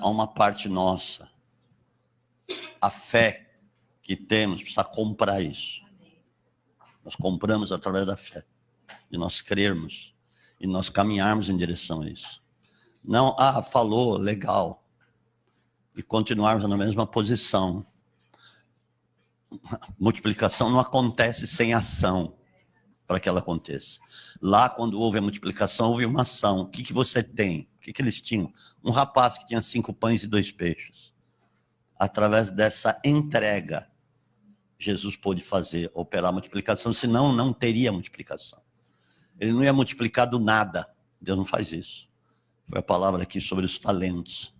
há uma parte nossa. A fé que temos precisa comprar isso. Nós compramos através da fé. De nós crermos e nós caminharmos em direção a isso. Não, falou, legal. E continuarmos na mesma posição. Multiplicação não acontece sem ação para que ela aconteça. Lá, quando houve a multiplicação, houve uma ação. O que você tem? O que eles tinham? Um rapaz que tinha 5 pães e 2 peixes. Através dessa entrega, Jesus pôde operar a multiplicação, senão não teria multiplicação. Ele não ia multiplicar do nada. Deus não faz isso. Foi a palavra aqui sobre os talentos.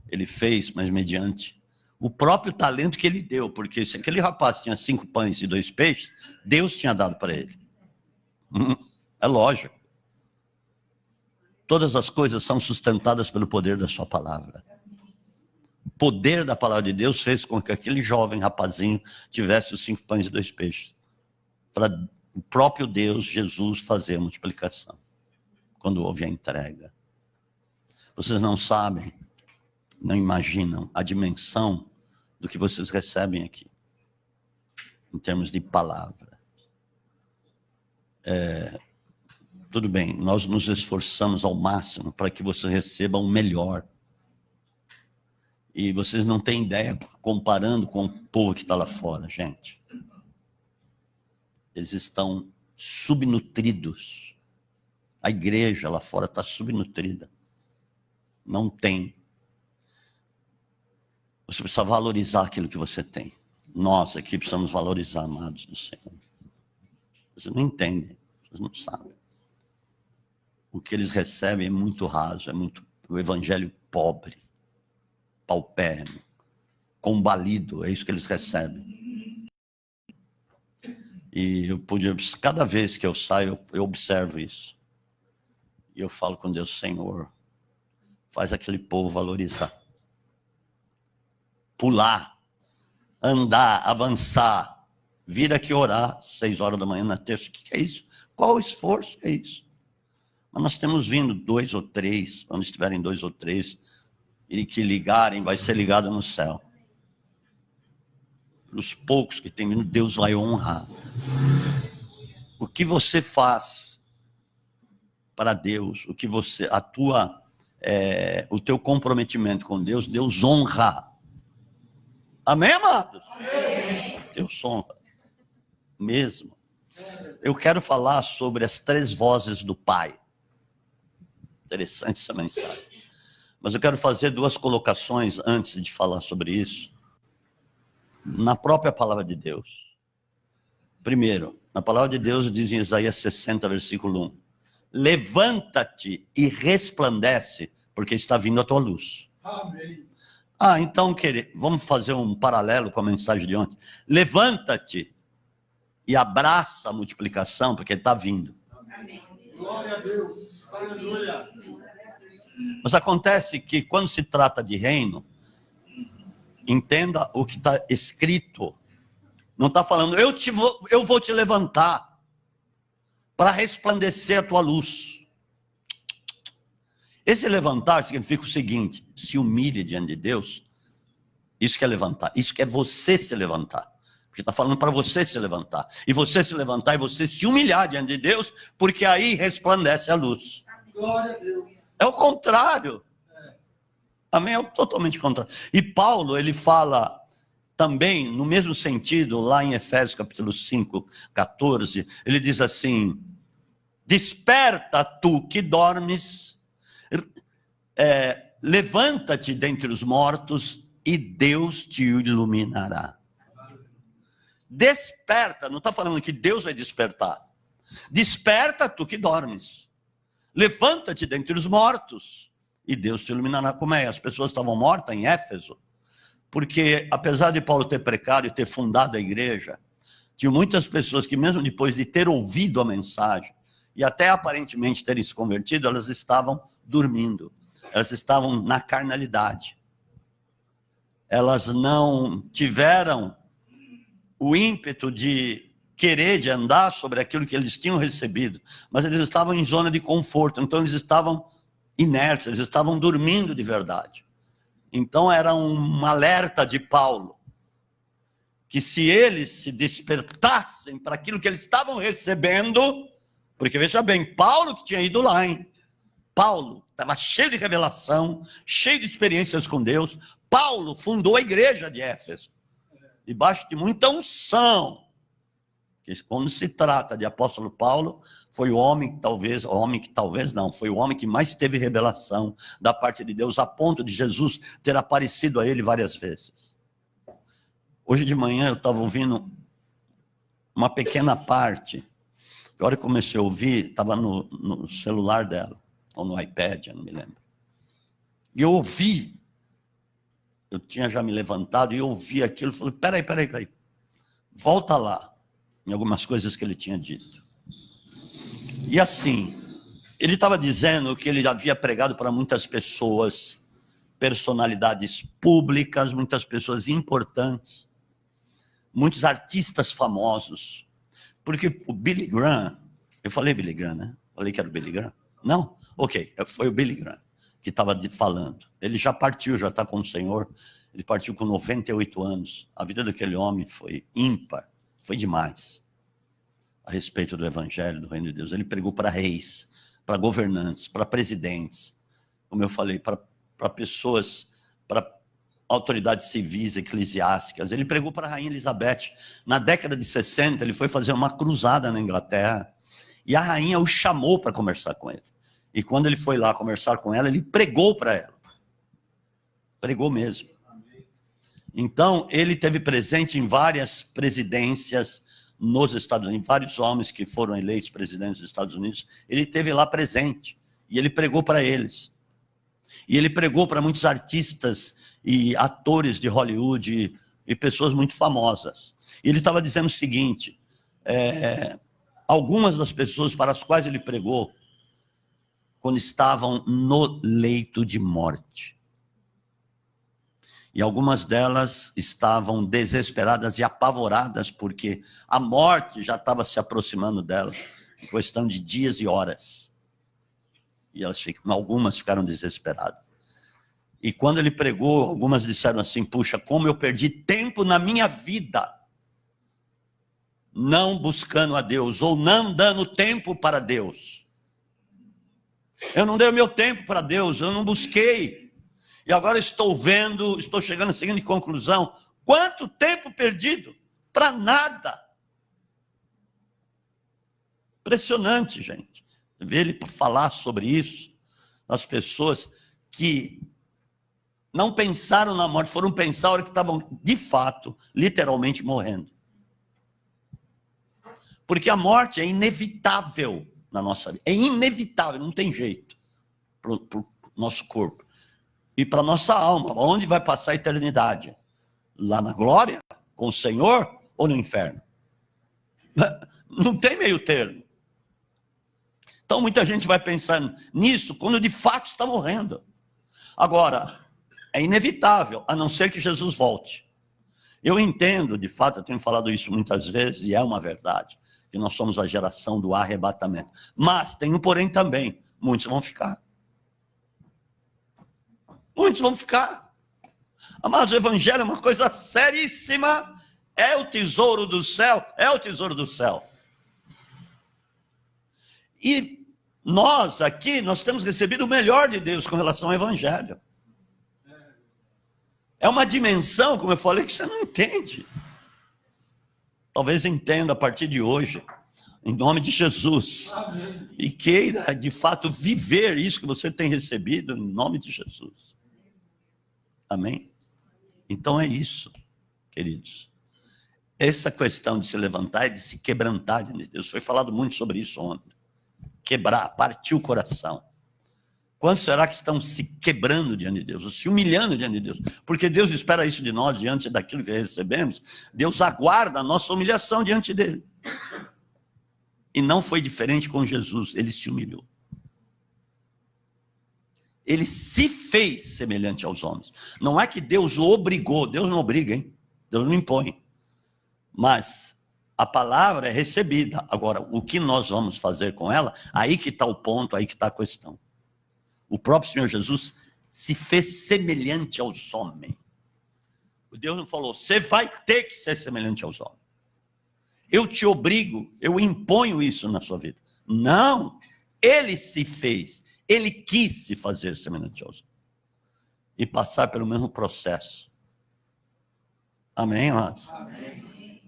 Ele fez, mas mediante o próprio talento que ele deu, porque se aquele rapaz tinha 5 pães e 2 peixes, Deus tinha dado para ele. É lógico. Todas as coisas são sustentadas pelo poder da sua palavra. O poder da palavra de Deus fez com que aquele jovem rapazinho tivesse os 5 pães e 2 peixes. Para o próprio Deus, Jesus, fazer a multiplicação. Quando houve a entrega. Vocês não sabem, não imaginam a dimensão do que vocês recebem aqui. Em termos de palavra. Tudo bem, nós nos esforçamos ao máximo para que vocês recebam o melhor. E vocês não têm ideia, comparando com o povo que está lá fora, gente. Eles estão subnutridos. A igreja lá fora está subnutrida. Não tem. Você precisa valorizar aquilo que você tem. Nós aqui precisamos valorizar, amados do Senhor. Vocês não entendem, vocês não sabem. O que eles recebem é muito raso, é muito o evangelho pobre, paupérrimo, combalido, é isso que eles recebem. E cada vez que eu saio, eu observo isso. E eu falo com Deus, Senhor, faz aquele povo valorizar. Pular, andar, avançar, vir aqui orar, 6 horas da manhã na terça, o que é isso? Qual o esforço é isso? Mas nós temos vindo 2 ou 3, quando estiverem 2 ou 3, e que ligarem, vai ser ligado no céu. Os poucos que tem vindo, Deus vai honrar. O que você faz para Deus, o que você, o teu comprometimento com Deus, Deus honra. Amém, amados? Amém. Deus honra. Mesmo. Eu quero falar sobre as 3 vozes do Pai. Interessante essa mensagem. Mas eu quero fazer 2 colocações antes de falar sobre isso. Na própria palavra de Deus. Primeiro, na palavra de Deus diz em Isaías 60, versículo 1. Levanta-te e resplandece, porque está vindo a tua luz. Amém. Então, vamos fazer um paralelo com a mensagem de ontem. Levanta-te e abraça a multiplicação, porque está vindo. Amém. Glória a Deus. Aleluia. Mas acontece que quando se trata de reino, entenda o que está escrito. Não está falando, eu vou te levantar para resplandecer a tua luz. Esse levantar significa o seguinte: se humilhe diante de Deus. Isso que é levantar. Isso que é você se levantar. Porque está falando para você se levantar. E você se levantar e você se humilhar diante de Deus, porque aí resplandece a luz. Glória a Deus. É o contrário. Amém? É totalmente contrário. E Paulo, ele fala também, no mesmo sentido, lá em Efésios capítulo 5, 14, ele diz assim: desperta tu que dormes, levanta-te dentre os mortos e Deus te iluminará. Desperta, não está falando que Deus vai despertar. Desperta tu que dormes. Levanta-te dentre os mortos e Deus te iluminará. Como é? As pessoas estavam mortas em Éfeso, porque apesar de Paulo ter pregado e ter fundado a igreja, tinha muitas pessoas que mesmo depois de ter ouvido a mensagem, e até aparentemente terem se convertido, elas estavam dormindo, elas estavam na carnalidade. Elas não tiveram o ímpeto de querer, de andar sobre aquilo que eles tinham recebido, mas eles estavam em zona de conforto, então eles estavam inertes, eles estavam dormindo de verdade. Então era um alerta de Paulo, que se eles se despertassem para aquilo que eles estavam recebendo, porque veja bem, Paulo que tinha ido lá, hein? Paulo estava cheio de revelação, cheio de experiências com Deus. Paulo fundou a igreja de Éfeso, debaixo de muita unção. Quando se trata de apóstolo Paulo, foi o homem foi o homem que mais teve revelação da parte de Deus, a ponto de Jesus ter aparecido a ele várias vezes. Hoje de manhã eu estava ouvindo uma pequena parte, a hora que comecei a ouvir, estava no celular dela, ou no iPad, eu não me lembro. E eu ouvi, eu tinha já me levantado, e eu ouvi aquilo, e falei, peraí, volta lá, em algumas coisas que ele tinha dito. E assim, ele estava dizendo que ele havia pregado para muitas pessoas, personalidades públicas, muitas pessoas importantes, muitos artistas famosos, porque o Billy Graham, eu falei Billy Graham, né? Falei que era o Billy Graham? Não? Ok, foi o Billy Graham que estava falando. Ele já partiu, já está com o Senhor, ele partiu com 98 anos. A vida daquele homem foi ímpar, foi demais, a respeito do Evangelho, do Reino de Deus. Ele pregou para reis, para governantes, para presidentes, como eu falei, para pessoas, para autoridades civis, eclesiásticas. Ele pregou para a Rainha Elizabeth. Na década de 60, ele foi fazer uma cruzada na Inglaterra, e a rainha o chamou para conversar com ele. E quando ele foi lá conversar com ela, ele pregou para ela. Pregou mesmo. Então, ele teve presente em várias presidências nos Estados Unidos, vários homens que foram eleitos presidentes dos Estados Unidos, ele teve lá presente, e ele pregou para eles. E ele pregou para muitos artistas e atores de Hollywood e pessoas muito famosas. E ele estava dizendo o seguinte, algumas das pessoas para as quais ele pregou, quando estavam no leito de morte. E algumas delas estavam desesperadas e apavoradas, porque a morte já estava se aproximando delas, em questão de dias e horas. E algumas ficaram desesperadas. E quando ele pregou, algumas disseram assim, puxa, como eu perdi tempo na minha vida, não buscando a Deus, ou não dando tempo para Deus. Eu não dei o meu tempo para Deus, eu não busquei. E agora estou chegando à seguinte conclusão, quanto tempo perdido para nada. Impressionante, gente, ver ele falar sobre isso, as pessoas que não pensaram na morte, foram pensar a hora que estavam, de fato, literalmente morrendo. Porque a morte é inevitável na nossa vida, é inevitável, não tem jeito para o nosso corpo. E para a nossa alma, onde vai passar a eternidade? Lá na glória, com o Senhor, ou no inferno? Não tem meio termo. Então muita gente vai pensando nisso quando de fato está morrendo. Agora, é inevitável, a não ser que Jesus volte. Eu entendo, de fato, eu tenho falado isso muitas vezes, e é uma verdade, que nós somos a geração do arrebatamento. Mas tem um porém também, muitos vão ficar. Muitos vão ficar. Amados, o Evangelho é uma coisa seríssima, é o tesouro do céu, é o tesouro do céu. E nós aqui, nós temos recebido o melhor de Deus com relação ao Evangelho. É uma dimensão, como eu falei, que você não entende. Talvez entenda a partir de hoje, em nome de Jesus. Amém. E queira, de fato, viver isso que você tem recebido, em nome de Jesus. Amém? Então é isso, queridos. Essa questão de se levantar e de se quebrantar diante de Deus. Foi falado muito sobre isso ontem. Quebrar, partir o coração. Quantos será que estão se quebrando diante de Deus, ou se humilhando diante de Deus? Porque Deus espera isso de nós diante daquilo que recebemos. Deus aguarda a nossa humilhação diante dele. E não foi diferente com Jesus, ele se humilhou. Ele se fez semelhante aos homens. Não é que Deus o obrigou, Deus não obriga, hein? Deus não impõe. Mas a palavra é recebida. Agora, o que nós vamos fazer com ela, aí que está o ponto, aí que está a questão. O próprio Senhor Jesus se fez semelhante aos homens. Deus não falou, você vai ter que ser semelhante aos homens. Eu te obrigo, eu imponho isso na sua vida. Não, ele se fez, ele quis se fazer semelhante aos homens. E passar pelo mesmo processo. Amém, amados? Amém.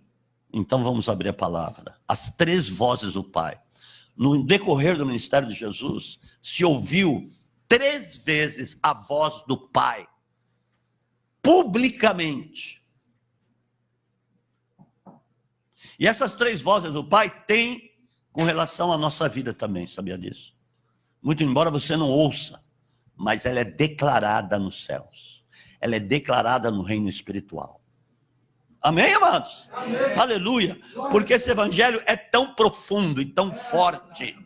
Então vamos abrir a palavra. As 3 vozes do Pai. No decorrer do ministério de Jesus, se ouviu 3 vezes a voz do Pai. Publicamente. E essas 3 vozes do Pai têm com relação à nossa vida também, sabia disso? Muito embora você não ouça, mas ela é declarada nos céus. Ela é declarada no reino espiritual. Amém, amados? Amém. Aleluia. Porque esse evangelho é tão profundo e tão forte,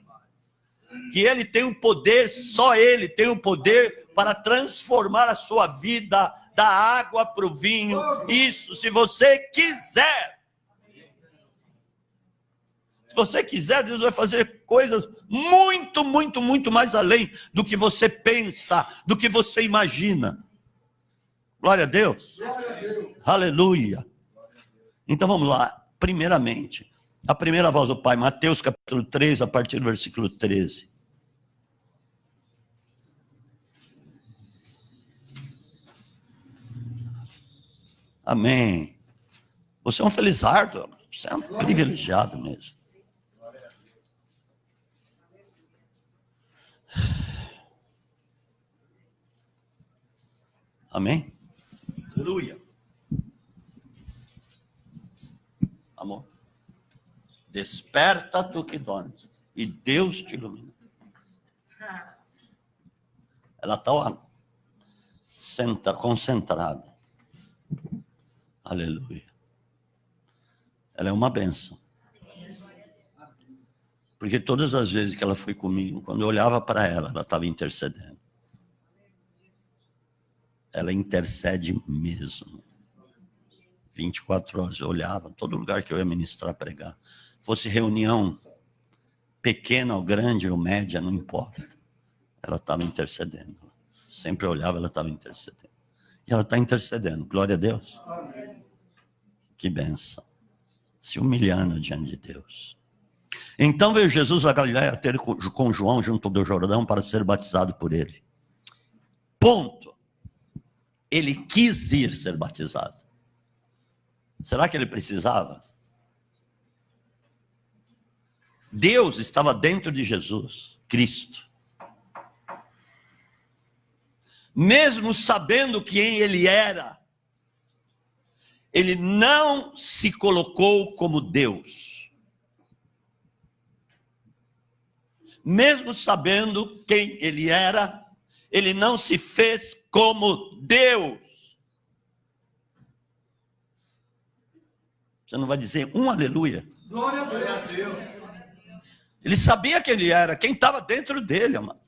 que ele tem o poder, só ele tem o poder para transformar a sua vida da água para o vinho. Isso, se você quiser. Se você quiser, Deus vai fazer coisas muito, muito, muito mais além do que você pensa, do que você imagina. Glória a Deus. Glória a Deus. Aleluia. Então vamos lá. Primeiramente, a primeira voz do Pai, Mateus capítulo 3, a partir do versículo 13. Amém. Você é um felizardo, você é um privilegiado mesmo. Amém? Aleluia. Amor. Desperta tu que dormes, e Deus te ilumina. Ela está concentrada. Aleluia. Ela é uma bênção. Porque todas as vezes que ela foi comigo, quando eu olhava para ela, ela estava intercedendo. Ela intercede mesmo. 24 horas eu olhava, todo lugar que eu ia ministrar, pregar. Fosse reunião pequena ou grande ou média, não importa. Ela estava intercedendo. Sempre eu olhava, ela estava intercedendo. E ela está intercedendo. Glória a Deus. Amém. Que bênção. Se humilhando diante de Deus. Então veio Jesus a Galiléia ter com João junto do Jordão para ser batizado por ele. Ponto. Ele quis ir ser batizado. Será que ele precisava? Deus estava dentro de Jesus, Cristo. Mesmo sabendo quem ele era, ele não se colocou como Deus. Mesmo sabendo quem ele era, ele não se fez como Deus. Você não vai dizer um aleluia? Glória a Deus. Ele sabia quem ele era, quem estava dentro dele, amado.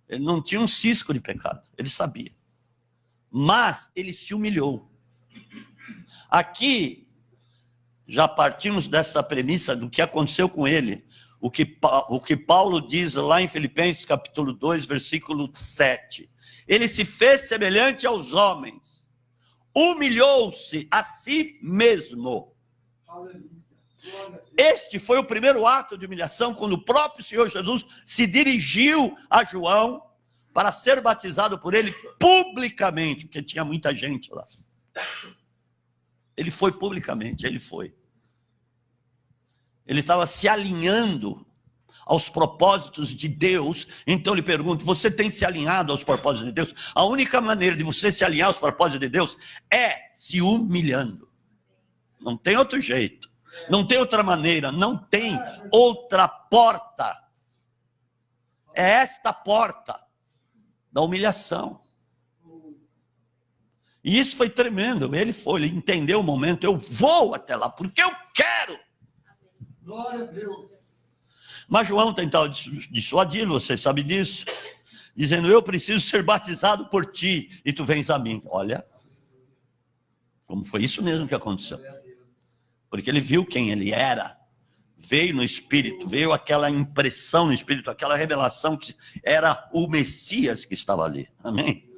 Ele não tinha um cisco de pecado, ele sabia. Mas ele se humilhou. Aqui, já partimos dessa premissa do que aconteceu com ele. O que Paulo diz lá em Filipenses capítulo 2, versículo 7. Ele se fez semelhante aos homens. Humilhou-se a si mesmo. Este foi o primeiro ato de humilhação, quando o próprio Senhor Jesus se dirigiu a João para ser batizado por ele publicamente, porque tinha muita gente lá. Ele foi publicamente, ele foi. Ele estava se alinhando aos propósitos de Deus. Então lhe pergunto, você tem se alinhado aos propósitos de Deus? A única maneira de você se alinhar aos propósitos de Deus é se humilhando. Não tem outro jeito. Não tem outra maneira. Não tem outra porta. É esta porta da humilhação. E isso foi tremendo. Ele entendeu o momento. Eu vou até lá porque eu quero. Glória a Deus. Mas João tentava dissuadi-lo, você sabe disso, dizendo, eu preciso ser batizado por ti, e tu vens a mim. Olha, como foi isso mesmo que aconteceu. Porque ele viu quem ele era, veio no Espírito, veio aquela impressão no Espírito, aquela revelação que era o Messias que estava ali. Amém?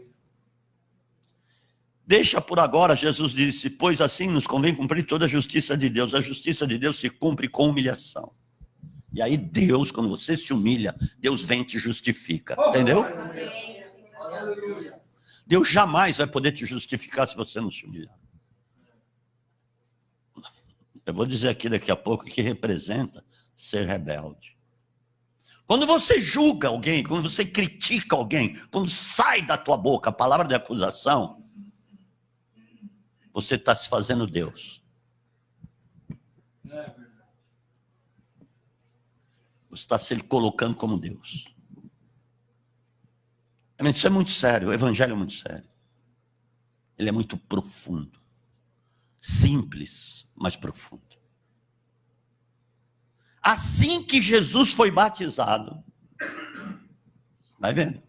Deixa por agora, Jesus disse, pois assim nos convém cumprir toda a justiça de Deus. A justiça de Deus se cumpre com humilhação. E aí Deus, quando você se humilha, Deus vem e te justifica. Entendeu? Deus jamais vai poder te justificar se você não se humilhar. Eu vou dizer aqui daqui a pouco que representa ser rebelde. Quando você julga alguém, quando você critica alguém, quando sai da tua boca a palavra de acusação, você está se fazendo Deus. Você está se colocando como Deus. Isso é muito sério, o evangelho é muito sério. Ele é muito profundo. Simples, mas profundo. Assim que Jesus foi batizado, vai vendo?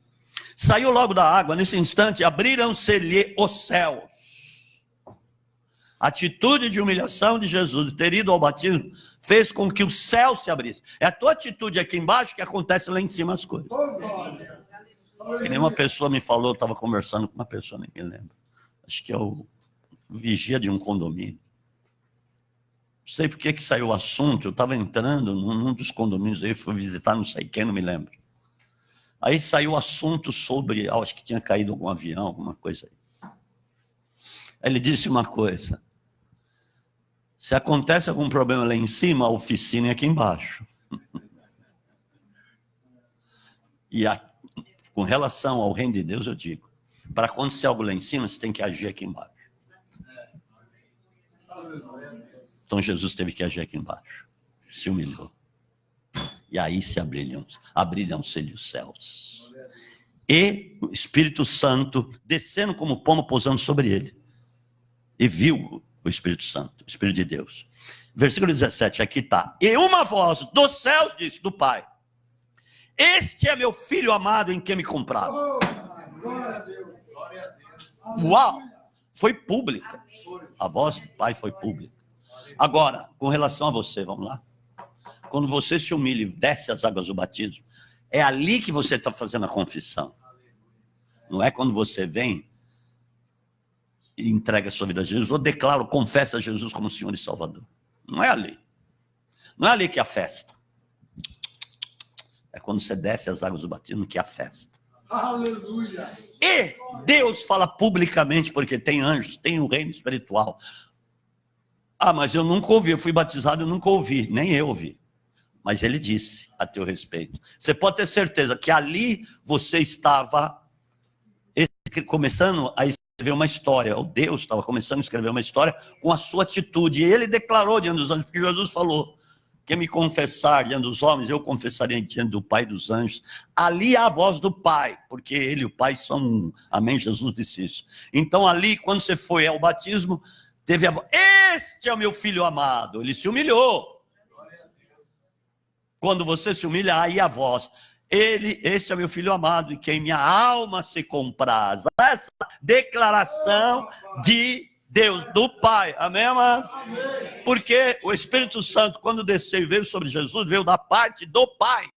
Saiu logo da água, nesse instante abriram-se-lhe os céus. A atitude de humilhação de Jesus, de ter ido ao batismo, fez com que o céu se abrisse. É a tua atitude aqui embaixo que acontece lá em cima as coisas. Que nem uma pessoa me falou, eu estava conversando com uma pessoa, nem me lembro. Acho que é o vigia de um condomínio. Não sei por que saiu o assunto, eu estava entrando num dos condomínios aí, fui visitar não sei quem, não me lembro. Aí saiu o assunto sobre, acho que tinha caído algum avião, alguma coisa aí. Aí ele disse uma coisa, se acontece algum problema lá em cima, a oficina é aqui embaixo. E com relação ao reino de Deus, eu digo, para acontecer algo lá em cima, você tem que agir aqui embaixo. Então Jesus teve que agir aqui embaixo. Se humilhou. E aí se abriram-se os céus. E o Espírito Santo descendo como pomba, pousando sobre ele. E viu o Espírito Santo, o Espírito de Deus. Versículo 17, aqui está. E uma voz dos céus disse, do Pai, este é meu filho amado em quem me compravam. Uau! Foi pública. A voz do Pai foi pública. Agora, com relação a você, vamos lá. Quando você se humilha e desce as águas do batismo, é ali que você está fazendo a confissão. Não é quando você vem e entrega a sua vida a Jesus, ou declara, confessa a Jesus como Senhor e Salvador. Não é ali. Não é ali que é a festa. É quando você desce as águas do batismo que é a festa. Aleluia! E Deus fala publicamente, porque tem anjos, tem o reino espiritual. Ah, mas eu nunca ouvi, eu fui batizado, eu nunca ouvi, nem eu ouvi. Mas ele disse a teu respeito. Você pode ter certeza que ali você estava começando a escrever uma história, ou Deus estava começando a escrever uma história com a sua atitude. E ele declarou diante dos anjos, porque Jesus falou, quem me confessar diante dos homens, eu confessarei diante do Pai dos anjos. Ali há a voz do Pai, porque ele e o Pai são um. Amém? Jesus disse isso. Então ali, quando você foi ao batismo, teve a voz, este é o meu filho amado. Ele se humilhou. Quando você se humilha, aí a voz, este é meu filho amado, em quem minha alma se compraz. Essa declaração de Deus, do Pai. Amém, amado? Amém. Porque o Espírito Santo, quando desceu e veio sobre Jesus, veio da parte do Pai.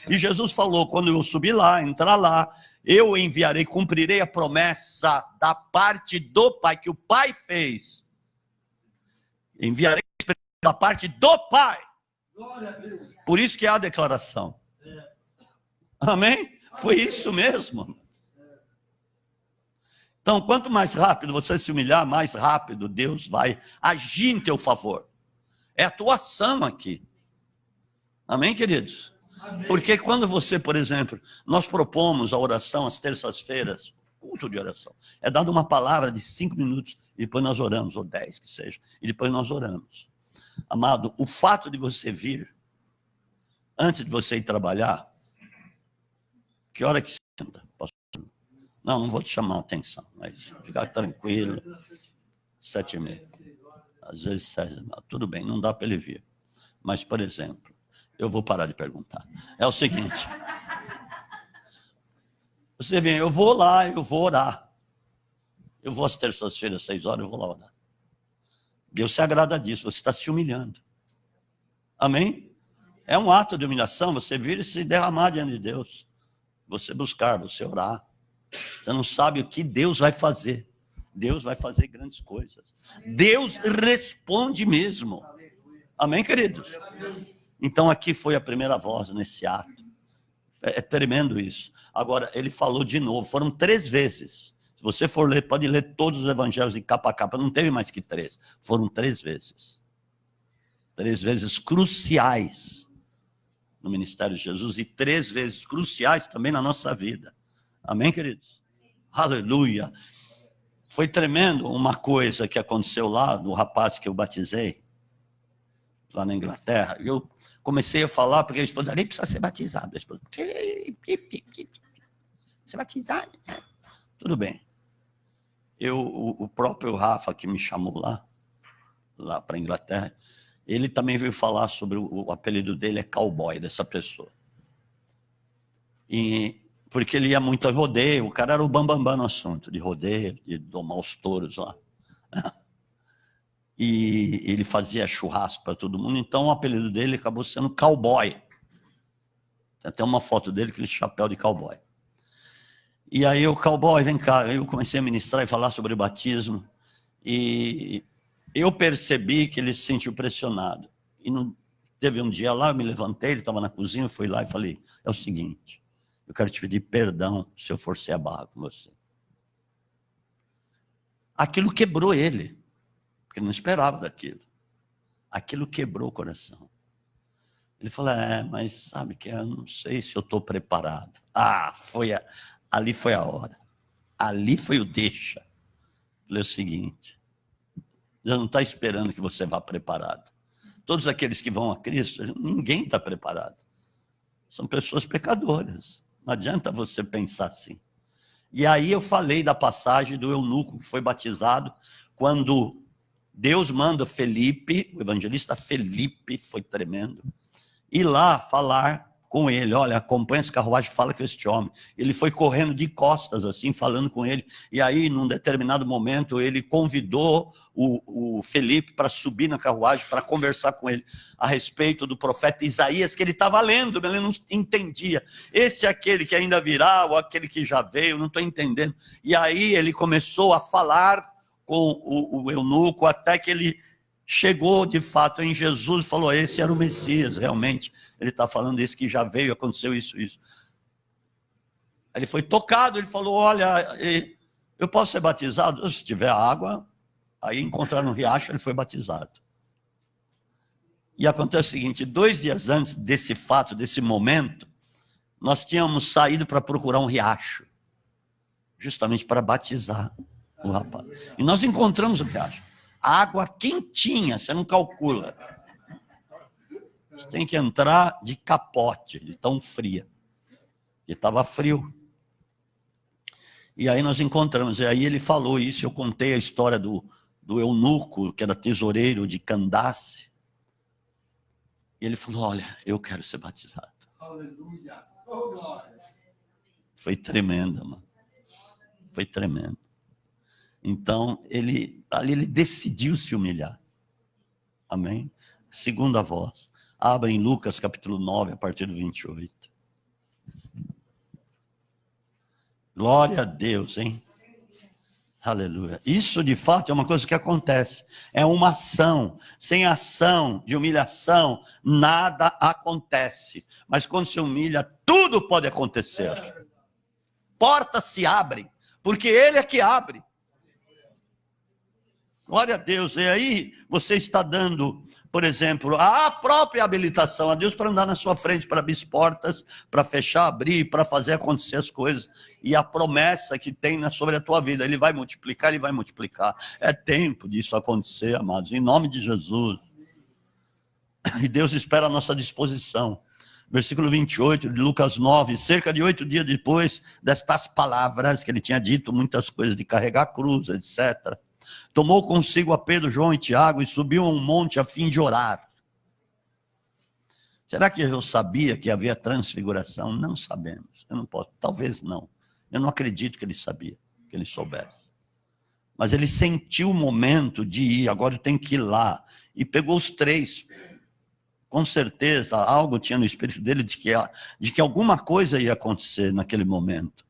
E Jesus falou, quando eu subir lá, entrar lá, eu enviarei, cumprirei a promessa da parte do Pai, que o Pai fez. Enviarei da parte do Pai. Glória a Deus. Por isso que há a declaração. Amém? Foi isso mesmo. Então, quanto mais rápido você se humilhar, mais rápido Deus vai agir em teu favor. É atuação aqui. Amém, queridos? Amém. Porque quando você, por exemplo, nós propomos a oração às terças-feiras, culto de oração, é dada uma palavra de 5 minutos, e depois nós oramos, ou 10 que seja, e depois nós oramos. Amado, o fato de você vir, antes de você ir trabalhar, que hora que você entra? Não vou te chamar a atenção, mas ficar tranquilo, 7h30. Às vezes 6h30. Tudo bem, não dá para ele vir. Mas, por exemplo, eu vou parar de perguntar. É o seguinte. Você vem, eu vou lá, eu vou orar. Eu vou às terças-feiras, 6 horas, eu vou lá orar. Deus se agrada disso, você está se humilhando. Amém? É um ato de humilhação, você vir e se derramar diante de Deus. Você buscar, você orar. Você não sabe o que Deus vai fazer. Deus vai fazer grandes coisas. Deus responde mesmo. Amém, queridos? Então aqui foi a primeira voz nesse ato. É tremendo isso. Agora, ele falou de novo, foram 3 vezes. Se você for ler, pode ler todos os evangelhos de capa a capa, não teve mais que 3. Foram 3 vezes. 3 vezes cruciais no ministério de Jesus e 3 vezes cruciais também na nossa vida. Amém, queridos? Aleluia. Foi tremendo uma coisa que aconteceu lá, do rapaz que eu batizei, lá na Inglaterra. Eu comecei a falar, porque a esposa nem precisa ser batizado. A esposa, ser batizado? Tudo bem. O próprio Rafa, que me chamou lá para a Inglaterra, ele também veio falar sobre o apelido dele, é cowboy, dessa pessoa. Porque ele ia muito a rodeio, o cara era o bambambam no assunto, de rodeio, de domar os touros lá. E ele fazia churrasco para todo mundo, então o apelido dele acabou sendo cowboy. Tem até uma foto dele, aquele chapéu de cowboy. E aí o cowboy, vem cá, eu comecei a ministrar e falar sobre o batismo, e eu percebi que ele se sentiu pressionado. E teve um dia lá, eu me levantei, ele estava na cozinha, eu fui lá e falei, é o seguinte, eu quero te pedir perdão se eu forcei a barra com você. Aquilo quebrou ele, porque ele não esperava daquilo. Aquilo quebrou o coração. Ele falou, mas sabe que eu não sei se eu estou preparado. Ali foi a hora. Ali foi o deixa. Eu falei o seguinte, Deus não está esperando que você vá preparado. Todos aqueles que vão a Cristo, ninguém está preparado. São pessoas pecadoras. Não adianta você pensar assim. E aí eu falei da passagem do eunuco que foi batizado, quando Deus manda Felipe, o evangelista Felipe, foi tremendo, ir lá falar com ele, olha, acompanha esse carruagem, fala com este homem. Ele foi correndo de costas, assim, falando com ele, e aí, num determinado momento, ele convidou o Felipe para subir na carruagem, para conversar com ele a respeito do profeta Isaías, que ele estava lendo, ele não entendia. Esse é aquele que ainda virá, ou aquele que já veio, não estou entendendo. E aí ele começou a falar com o eunuco, até que ele chegou de fato em Jesus e falou, esse era o Messias, realmente. Ele está falando isso que já veio, aconteceu isso. Ele foi tocado, ele falou, olha, eu posso ser batizado? Se tiver água, aí encontraram no riacho, ele foi batizado. E acontece o seguinte, 2 dias antes desse fato, desse momento, nós tínhamos saído para procurar um riacho, justamente para batizar o rapaz. E nós encontramos o riacho. Água quentinha, você não calcula. Você tem que entrar de capote, de tão fria. E estava frio. E aí nós encontramos, e aí ele falou isso, eu contei a história do eunuco, que era tesoureiro de Candace. E ele falou, olha, eu quero ser batizado. Aleluia! Oh, glória! Foi tremendo, mano. Foi tremendo. Então, ali ele decidiu se humilhar. Amém? Segunda voz. Abra em Lucas capítulo 9, a partir do 28. Glória a Deus, hein? Aleluia. Isso, de fato, é uma coisa que acontece. É uma ação. Sem ação de humilhação, nada acontece. Mas quando se humilha, tudo pode acontecer. Portas se abrem, porque Ele é que abre. Glória a Deus. E aí você está dando, por exemplo, a própria habilitação a Deus para andar na sua frente, para abrir portas, para fechar, abrir, para fazer acontecer as coisas. E a promessa que tem sobre a tua vida, Ele vai multiplicar, Ele vai multiplicar. É tempo disso acontecer, amados, em nome de Jesus. E Deus espera a nossa disposição. Versículo 28 de Lucas 9, cerca de 8 dias depois destas palavras, que ele tinha dito muitas coisas de carregar a cruz, etc., tomou consigo a Pedro, João e Tiago e subiu a um monte a fim de orar. Será que eu sabia que havia transfiguração? Não sabemos. Eu não posso, talvez não. Eu não acredito que ele sabia, que ele soubesse. Mas ele sentiu o momento de ir, agora eu tenho que ir lá. E pegou os 3 com certeza, algo tinha no espírito dele de que alguma coisa ia acontecer naquele momento.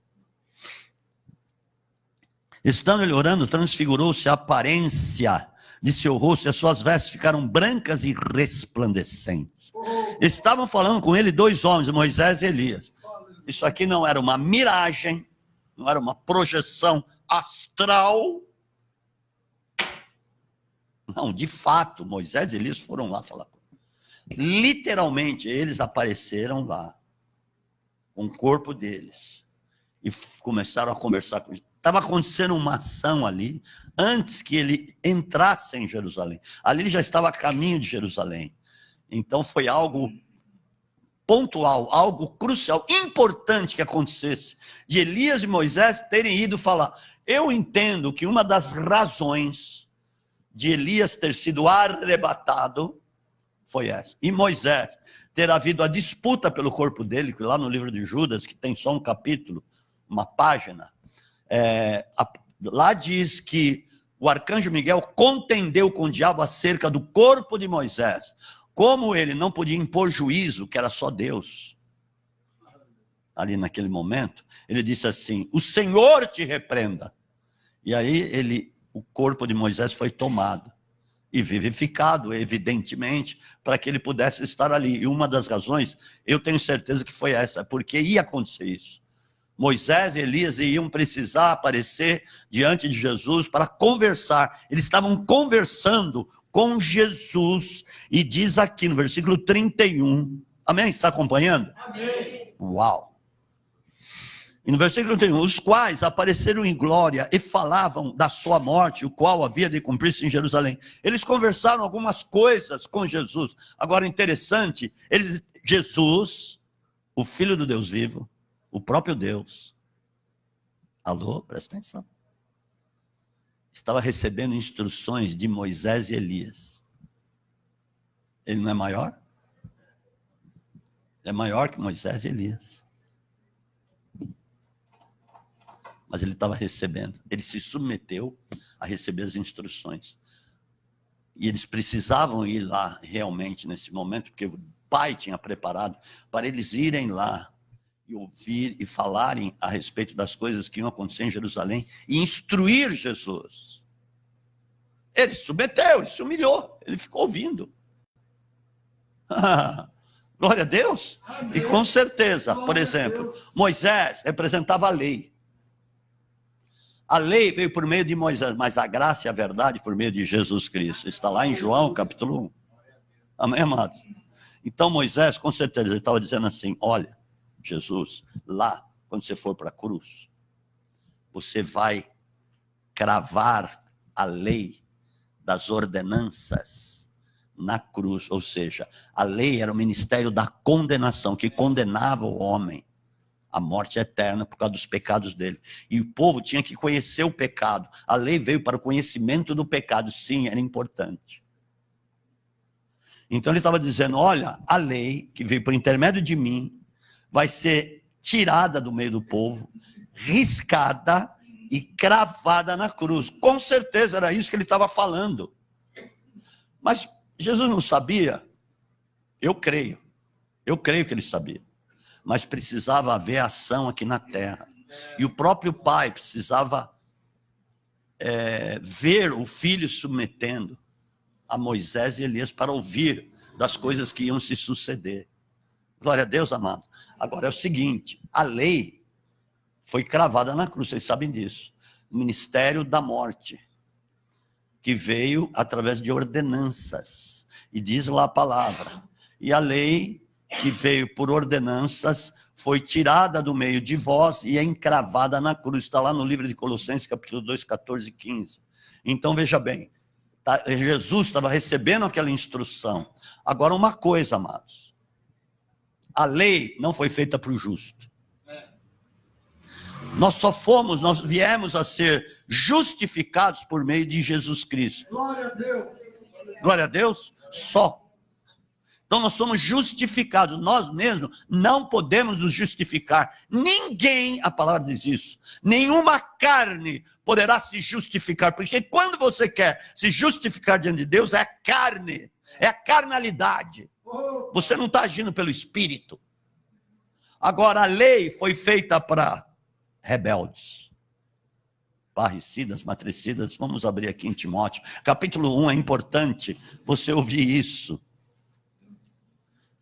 Estando ele orando, transfigurou-se a aparência de seu rosto, e as suas vestes ficaram brancas e resplandecentes. Estavam falando com ele dois homens, Moisés e Elias. Isso aqui não era uma miragem, não era uma projeção astral. Não, de fato, Moisés e Elias foram lá falar com ele. Literalmente, eles apareceram lá, com o corpo deles, e começaram a conversar com ele. Estava acontecendo uma ação ali, antes que ele entrasse em Jerusalém. Ali ele já estava a caminho de Jerusalém. Então foi algo pontual, algo crucial, importante que acontecesse, de Elias e Moisés terem ido falar. Eu entendo que uma das razões de Elias ter sido arrebatado foi essa. E Moisés ter havido a disputa pelo corpo dele, que lá no livro de Judas, que tem só um capítulo, uma página, lá diz que o arcanjo Miguel contendeu com o diabo acerca do corpo de Moisés. Como ele não podia impor juízo, que era só Deus, ali naquele momento, ele disse assim: o Senhor te repreenda. E aí o corpo de Moisés foi tomado e vivificado, evidentemente, para que ele pudesse estar ali. E uma das razões, eu tenho certeza que foi essa, porque ia acontecer isso. Moisés e Elias iam precisar aparecer diante de Jesus para conversar. Eles estavam conversando com Jesus, e diz aqui no versículo 31, amém? Está acompanhando? Amém. Uau! E no versículo 31, os quais apareceram em glória e falavam da sua morte, o qual havia de cumprir-se em Jerusalém. Eles conversaram algumas coisas com Jesus. Agora, interessante, Jesus, o Filho do Deus vivo, o próprio Deus, alô, presta atenção, estava recebendo instruções de Moisés e Elias. Ele não é maior? Ele é maior que Moisés e Elias. Mas ele estava recebendo, ele se submeteu a receber as instruções. E eles precisavam ir lá realmente nesse momento, porque o Pai tinha preparado para eles irem lá e ouvir e falarem a respeito das coisas que iam acontecer em Jerusalém e instruir Jesus. Ele se submeteu, ele se humilhou, ele ficou ouvindo. Glória a Deus. Amém. E com certeza, por exemplo, Moisés representava a lei. A lei veio por meio de Moisés, mas a graça e a verdade por meio de Jesus Cristo. Está lá em João, capítulo 1. Amém, amados? Então Moisés, com certeza, ele estava dizendo assim: olha, Jesus, lá, quando você for para a cruz, você vai cravar a lei das ordenanças na cruz, ou seja, a lei era o ministério da condenação, que condenava o homem à morte eterna por causa dos pecados dele. E o povo tinha que conhecer o pecado. A lei veio para o conhecimento do pecado, sim, era importante. Então ele estava dizendo: olha, a lei que veio por intermédio de mim vai ser tirada do meio do povo, riscada e cravada na cruz. Com certeza era isso que ele estava falando. Mas Jesus não sabia? Eu creio que ele sabia. Mas precisava haver ação aqui na terra. E o próprio Pai precisava ver o Filho submetendo a Moisés e Elias para ouvir das coisas que iam se suceder. Glória a Deus, amado. Agora é o seguinte: a lei foi cravada na cruz, vocês sabem disso. O ministério da morte, que veio através de ordenanças. E diz lá a palavra. E a lei que veio por ordenanças foi tirada do meio de vós e é encravada na cruz. Está lá no livro de Colossenses, capítulo 2, 14 e 15. Então, veja bem, Jesus estava recebendo aquela instrução. Agora, uma coisa, amados. A lei não foi feita para o justo. Nós viemos a ser justificados por meio de Jesus Cristo. Glória a Deus. Glória a Deus, só. Então nós somos justificados, nós mesmos não podemos nos justificar. Ninguém, a palavra diz isso, nenhuma carne poderá se justificar, porque quando você quer se justificar diante de Deus, é a carne, é a carnalidade. Você não está agindo pelo Espírito. Agora, a lei foi feita para rebeldes, parricidas, matricidas. Vamos abrir aqui em Timóteo. Capítulo 1, é importante você ouvir isso.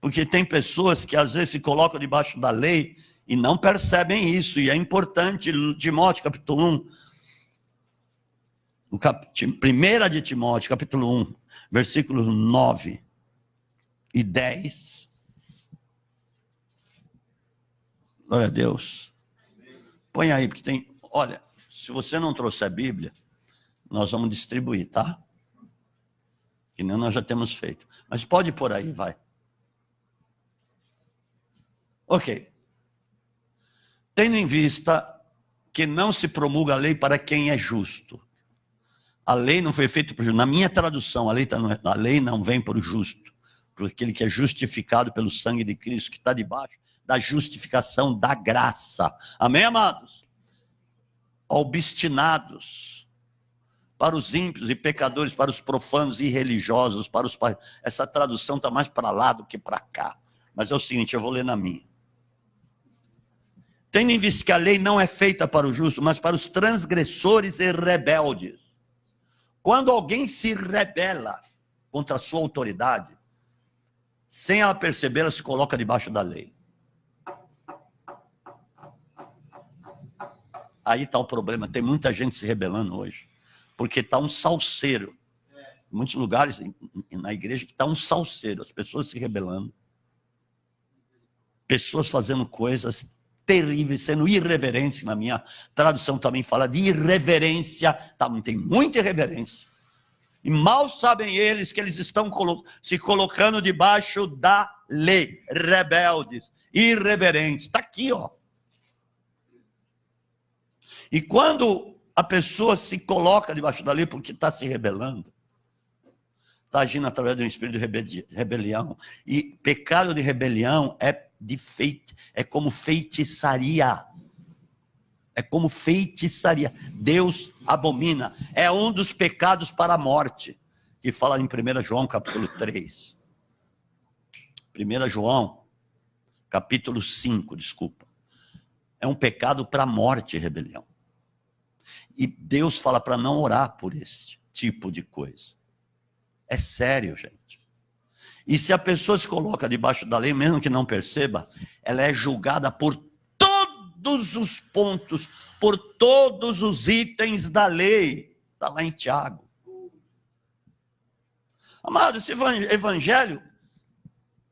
Porque tem pessoas que às vezes se colocam debaixo da lei e não percebem isso. E é importante, Timóteo, capítulo 1. 1 de Timóteo, capítulo 1, versículos 9 e 10. Glória a Deus. Põe aí, porque tem... Olha, se você não trouxer a Bíblia, nós vamos distribuir, tá? Que nem nós já temos feito. Mas pode pôr aí, vai. Ok. Tendo em vista que não se promulga a lei para quem é justo. A lei não foi feita por justo. Na minha tradução, a lei não vem para o justo, por aquele que é justificado pelo sangue de Cristo, que está debaixo da justificação da graça. Amém, amados? Obstinados, para os ímpios e pecadores, para os profanos e religiosos, para os... Essa tradução está mais para lá do que para cá. Mas é o seguinte, eu vou ler na minha. Tendo em vista que a lei não é feita para o justo, mas para os transgressores e rebeldes. Quando alguém se rebela contra a sua autoridade, sem ela perceber, ela se coloca debaixo da lei. Aí está o problema. Tem muita gente se rebelando hoje, porque está um salseiro. Em muitos lugares na igreja que está um salseiro, as pessoas se rebelando, pessoas fazendo coisas terríveis, sendo irreverentes. Na minha tradução também fala de irreverência, tem muita irreverência. E mal sabem eles que eles estão se colocando debaixo da lei. Rebeldes, irreverentes. Está aqui, ó. E quando a pessoa se coloca debaixo da lei porque está se rebelando, está agindo através de um espírito de rebelião. E pecado de rebelião é como feitiçaria. É como feitiçaria. Deus abomina. É um dos pecados para a morte, que fala em 1 João capítulo 3. 1 João capítulo 5, desculpa. É um pecado para a morte, rebelião. E Deus fala para não orar por esse tipo de coisa. É sério, gente. E se a pessoa se coloca debaixo da lei, mesmo que não perceba, ela é julgada por todos os pontos, por todos os itens da lei. Está lá em Tiago. Amado, esse evangelho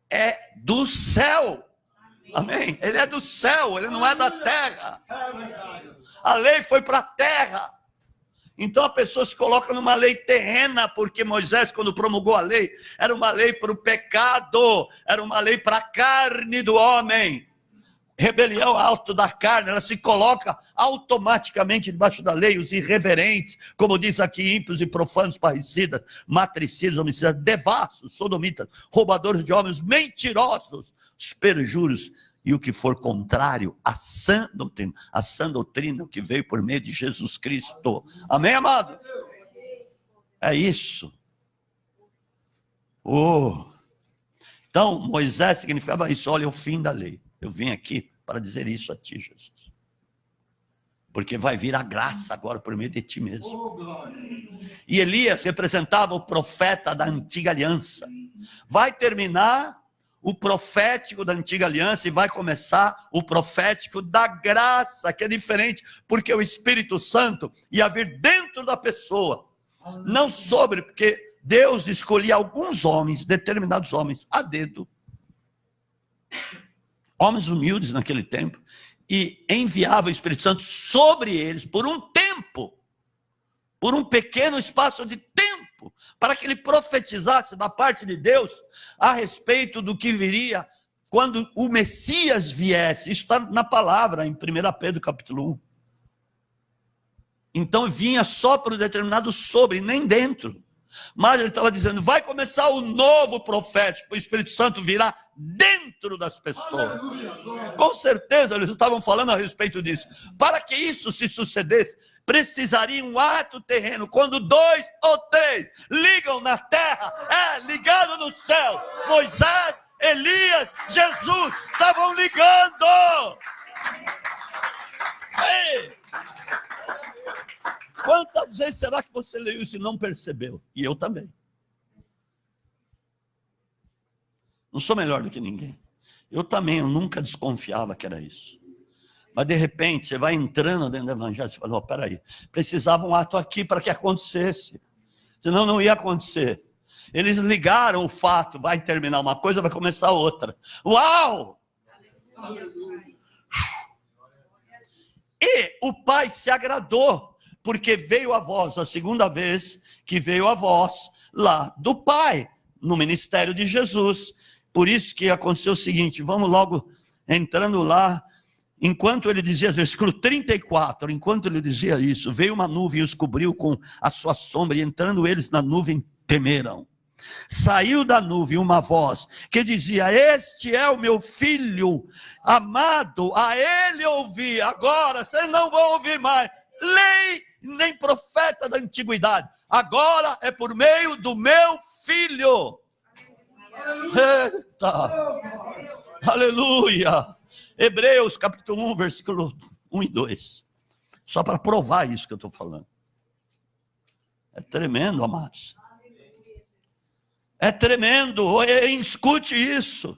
é do céu. Amém? Ele é do céu, ele não é da terra. A lei foi para a terra. Então a pessoa se coloca numa lei terrena, porque Moisés, quando promulgou a lei, era uma lei para o pecado, era uma lei para a carne do homem. Rebelião alto da carne, ela se coloca automaticamente debaixo da lei. Os irreverentes, como diz aqui, ímpios e profanos, parricidas, matricidas, homicidas, devassos, sodomitas, roubadores de homens, mentirosos, os perjuros, e o que for contrário à sã doutrina que veio por meio de Jesus Cristo. Amém, amado? É isso. Então, Moisés significava isso. Olha, é o fim da lei. Eu vim aqui para dizer isso a ti, Jesus. Porque vai vir a graça agora por meio de ti mesmo. E Elias representava o profeta da antiga aliança. Vai terminar o profético da antiga aliança e vai começar o profético da graça, que é diferente, porque o Espírito Santo ia vir dentro da pessoa, não sobre, porque Deus escolhia alguns homens, determinados homens, a dedo, homens humildes naquele tempo, e enviava o Espírito Santo sobre eles por um tempo, por um pequeno espaço de tempo, para que ele profetizasse da parte de Deus a respeito do que viria quando o Messias viesse. Isso está na palavra, em 1 Pedro capítulo 1. Então vinha só para o determinado sobre, nem dentro. Mas ele estava dizendo, vai começar o novo profético, o Espírito Santo virá dentro das pessoas. Com certeza eles estavam falando a respeito disso. Para que isso se sucedesse, precisaria um ato terreno. Quando 2 ou 3 ligam na terra, é ligado no céu. Moisés, Elias, Jesus estavam ligando. Ei! Quantas vezes será que você leu isso e não percebeu? E eu também. Não sou melhor do que ninguém. Eu também, eu nunca desconfiava que era isso. Mas de repente, você vai entrando dentro do evangelho e fala, peraí, precisava um ato aqui para que acontecesse. Senão não ia acontecer. Eles ligaram o fato, vai terminar uma coisa, vai começar outra. Uau! E o Pai se agradou, porque veio a voz, a segunda vez que veio a voz lá do Pai, no ministério de Jesus. Por isso que aconteceu o seguinte, vamos logo entrando lá, enquanto ele dizia, versículo 34, enquanto ele dizia isso, veio uma nuvem e os cobriu com a sua sombra, e entrando eles na nuvem, temeram. Saiu da nuvem uma voz que dizia, este é o meu filho amado, a ele ouvi. Agora vocês não vão ouvir mais lei nem profeta da antiguidade, agora é por meio do meu filho. Eita, aleluia. Hebreus capítulo 1, versículo 1 e 2, só para provar isso que eu estou falando. É tremendo, amados. É tremendo, escute isso,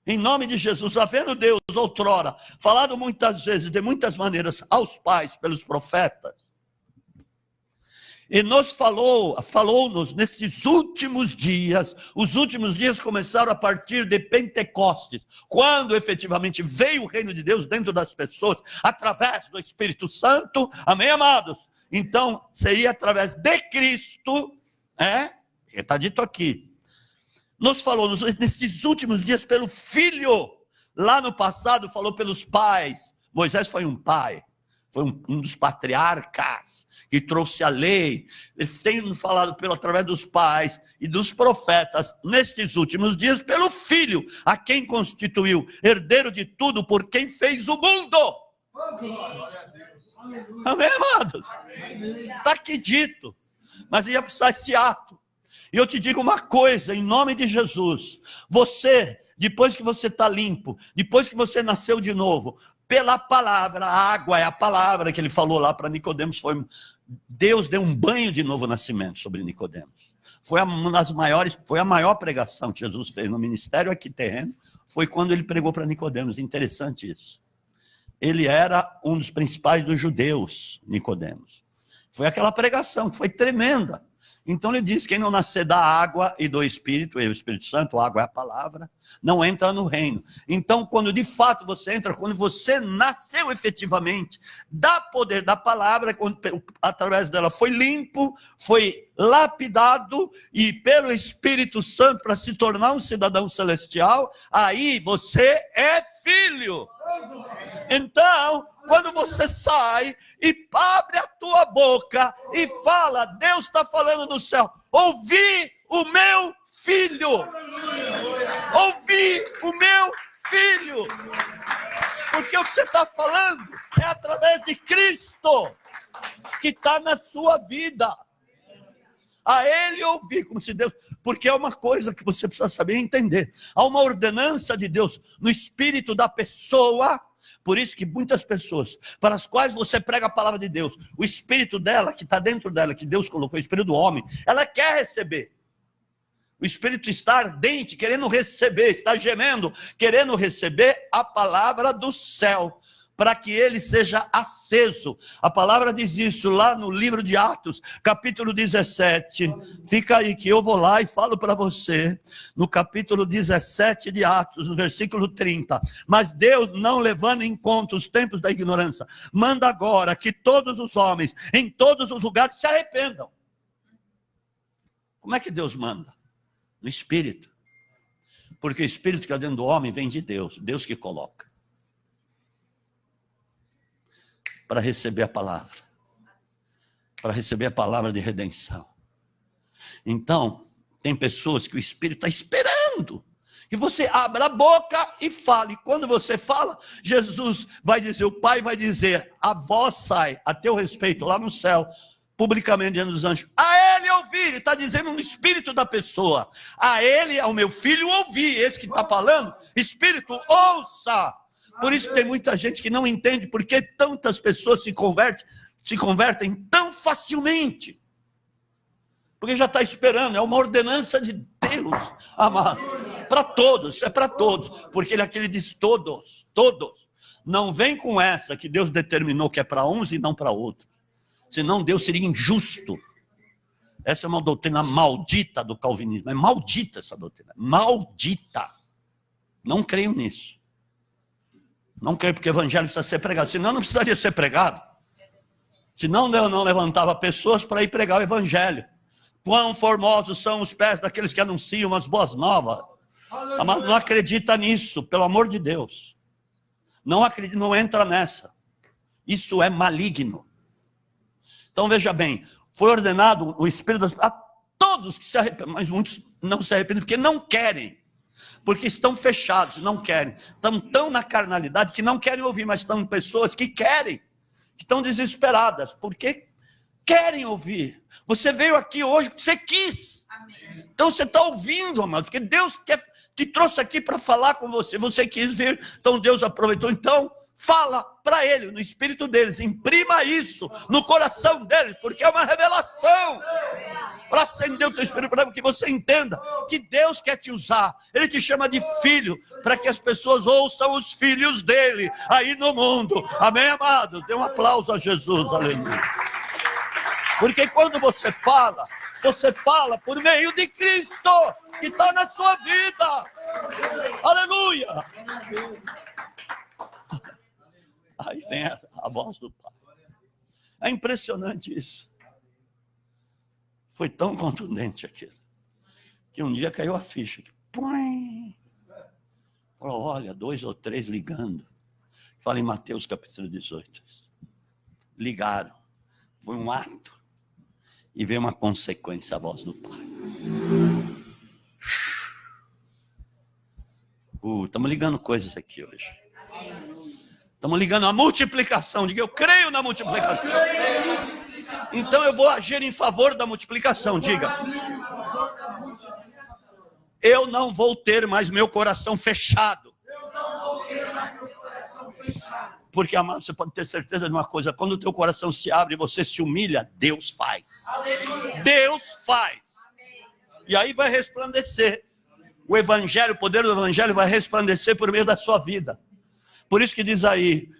em nome de Jesus. Havendo Deus outrora falado muitas vezes, de muitas maneiras, aos pais pelos profetas, e nos falou-nos nesses últimos dias. Os últimos dias começaram a partir de Pentecostes, quando efetivamente veio o reino de Deus dentro das pessoas, através do Espírito Santo, amém, amados? Então, seria através de Cristo, está dito aqui, nos falou nesses últimos dias pelo Filho. Lá no passado falou pelos pais. Moisés foi um pai, foi um dos patriarcas que trouxe a lei. Eles têm falado através dos pais e dos profetas, nestes últimos dias, pelo Filho, a quem constituiu herdeiro de tudo, por quem fez o mundo. Amém, amados? Está aqui dito, mas ia precisar esse ato. E eu te digo uma coisa, em nome de Jesus, você, depois que você está limpo, depois que você nasceu de novo, pela palavra, a água é a palavra que ele falou lá para Nicodemos, Deus deu um banho de novo nascimento sobre Nicodemos. Foi uma das maiores, foi a maior pregação que Jesus fez no ministério aqui terreno, foi quando ele pregou para Nicodemos. Interessante isso. Ele era um dos principais dos judeus, Nicodemos. Foi aquela pregação que foi tremenda. Então ele diz, quem não nascer da água e do Espírito, e o Espírito Santo, a água é a palavra, não entra no reino. Então, quando de fato você entra, quando você nasceu efetivamente, dá poder da palavra, através dela foi limpo, foi lapidado, e pelo Espírito Santo, para se tornar um cidadão celestial, aí você é filho. Então, quando você sai e abre a tua boca e fala, Deus está falando no céu, ouvi o meu filho, ouvi o meu filho, porque o que você está falando é através de Cristo, que está na sua vida, a ele ouvir, como se Deus, porque é uma coisa que você precisa saber e entender, há uma ordenança de Deus no espírito da pessoa. Por isso que muitas pessoas, para as quais você prega a palavra de Deus, o espírito dela, que está dentro dela, que Deus colocou, o espírito do homem, ela quer receber. O espírito está ardente, querendo receber, está gemendo, querendo receber a palavra do céu, para que ele seja aceso. A palavra diz isso lá no livro de Atos, capítulo 17. Fica aí que eu vou lá e falo para você, no capítulo 17 de Atos, no versículo 30. Mas Deus, não levando em conta os tempos da ignorância, manda agora que todos os homens, em todos os lugares, se arrependam. Como é que Deus manda? No Espírito. Porque o Espírito que é dentro do homem vem de Deus, Deus que coloca. Para receber a palavra. Para receber a palavra de redenção. Então, tem pessoas que o Espírito está esperando Que você abra a boca e fale. Quando você fala, Jesus vai dizer, o Pai vai dizer, a voz sai a teu respeito lá no céu, publicamente diante dos anjos. A ele ouvir, ele está dizendo no espírito da pessoa. A ele, ao meu filho, ouvir. Esse que está falando, espírito, ouça. Por isso que tem muita gente que não entende por que tantas pessoas se convertem tão facilmente. Porque já está esperando, é uma ordenança de Deus, amado. Para todos, é para todos. Porque ele diz todos, todos. Não vem com essa que Deus determinou que é para uns e não para outros. Senão Deus seria injusto. Essa é uma doutrina maldita do calvinismo. É maldita essa doutrina. Maldita. Não creio nisso. Não creio porque o evangelho precisa ser pregado. Senão não precisaria ser pregado. Senão Deus não levantava pessoas para ir pregar o evangelho. Quão formosos são os pés daqueles que anunciam as boas novas. Mas não acredita nisso, pelo amor de Deus. Não acredita, não entra nessa. Isso é maligno. Então veja bem, foi ordenado o Espírito a todos que se arrependem, mas muitos não se arrependem porque não querem. Porque estão fechados, não querem. Estão tão na carnalidade que não querem ouvir, mas estão pessoas que querem, que estão desesperadas, porque querem ouvir. Você veio aqui hoje porque você quis. Amém. Então você está ouvindo, amado, porque Deus te trouxe aqui para falar com você. Você quis vir, então Deus aproveitou. Então, fala para ele, no espírito deles. Imprima isso no coração deles, porque é uma revelação. Para acender o teu espírito, para que você entenda que Deus quer te usar. Ele te chama de filho, para que as pessoas ouçam os filhos dele aí no mundo. Amém, amado? Dê um aplauso a Jesus, aleluia. Porque quando você fala por meio de Cristo, que está na sua vida. Aleluia. Aí vem a voz do Pai. É impressionante isso. Foi tão contundente aquilo, que um dia caiu a ficha. Falou, olha, 2 ou 3 ligando. Fala em Mateus capítulo 18. Ligaram. Foi um ato. E veio uma consequência, a voz do Pai. Estamos ligando coisas aqui hoje. Estamos ligando a multiplicação. Diga, eu creio na multiplicação. Então eu vou agir em favor da multiplicação. Diga. Eu não vou ter mais meu coração fechado. Porque, amado, você pode ter certeza de uma coisa. Quando o teu coração se abre e você se humilha, Deus faz. Aleluia. Deus faz. Amém. E aí vai resplandecer. O evangelho, o poder do evangelho vai resplandecer por meio da sua vida. Por isso que diz aí,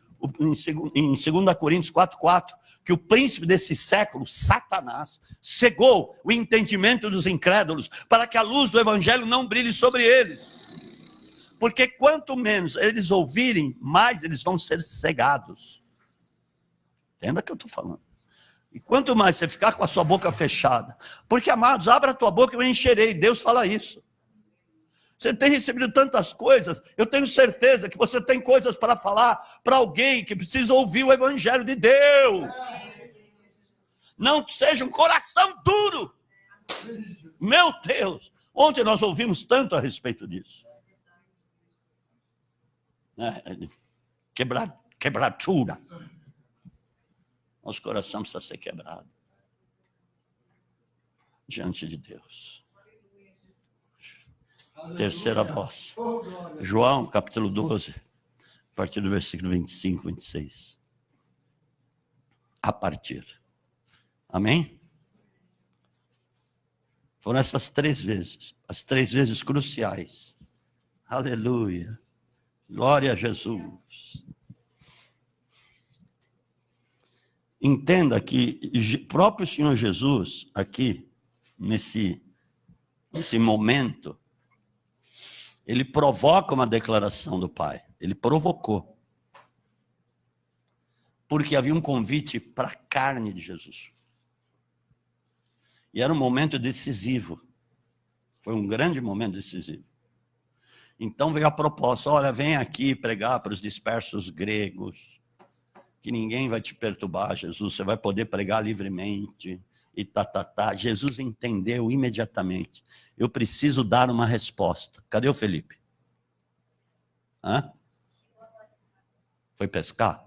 em 2 Coríntios 4:4, que o príncipe desse século, Satanás, cegou o entendimento dos incrédulos, para que a luz do evangelho não brilhe sobre eles. Porque quanto menos eles ouvirem, mais eles vão ser cegados. Entenda o que eu estou falando. E quanto mais você ficar com a sua boca fechada. Porque, amados, abra a tua boca e eu encherei. Deus fala isso. Você tem recebido tantas coisas. Eu tenho certeza que você tem coisas para falar para alguém que precisa ouvir o evangelho de Deus. Não seja um coração duro. Meu Deus. Ontem nós ouvimos tanto a respeito disso. Quebradura. Nosso coração precisa ser quebrado diante de Deus. Terceira voz. João, capítulo 12, a partir do versículo 25, 26. A partir. Amém? Foram essas 3 vezes, as 3 vezes cruciais. Aleluia. Glória a Jesus. Entenda que o próprio Senhor Jesus, aqui, nesse momento, ele provoca uma declaração do Pai. Ele provocou. Porque havia um convite para a carne de Jesus. E era um momento decisivo. Foi um grande momento decisivo. Então veio a proposta, olha, vem aqui pregar para os dispersos gregos, que ninguém vai te perturbar, Jesus, você vai poder pregar livremente, e Jesus entendeu imediatamente, eu preciso dar uma resposta. Cadê o Felipe? Hã? Foi pescar?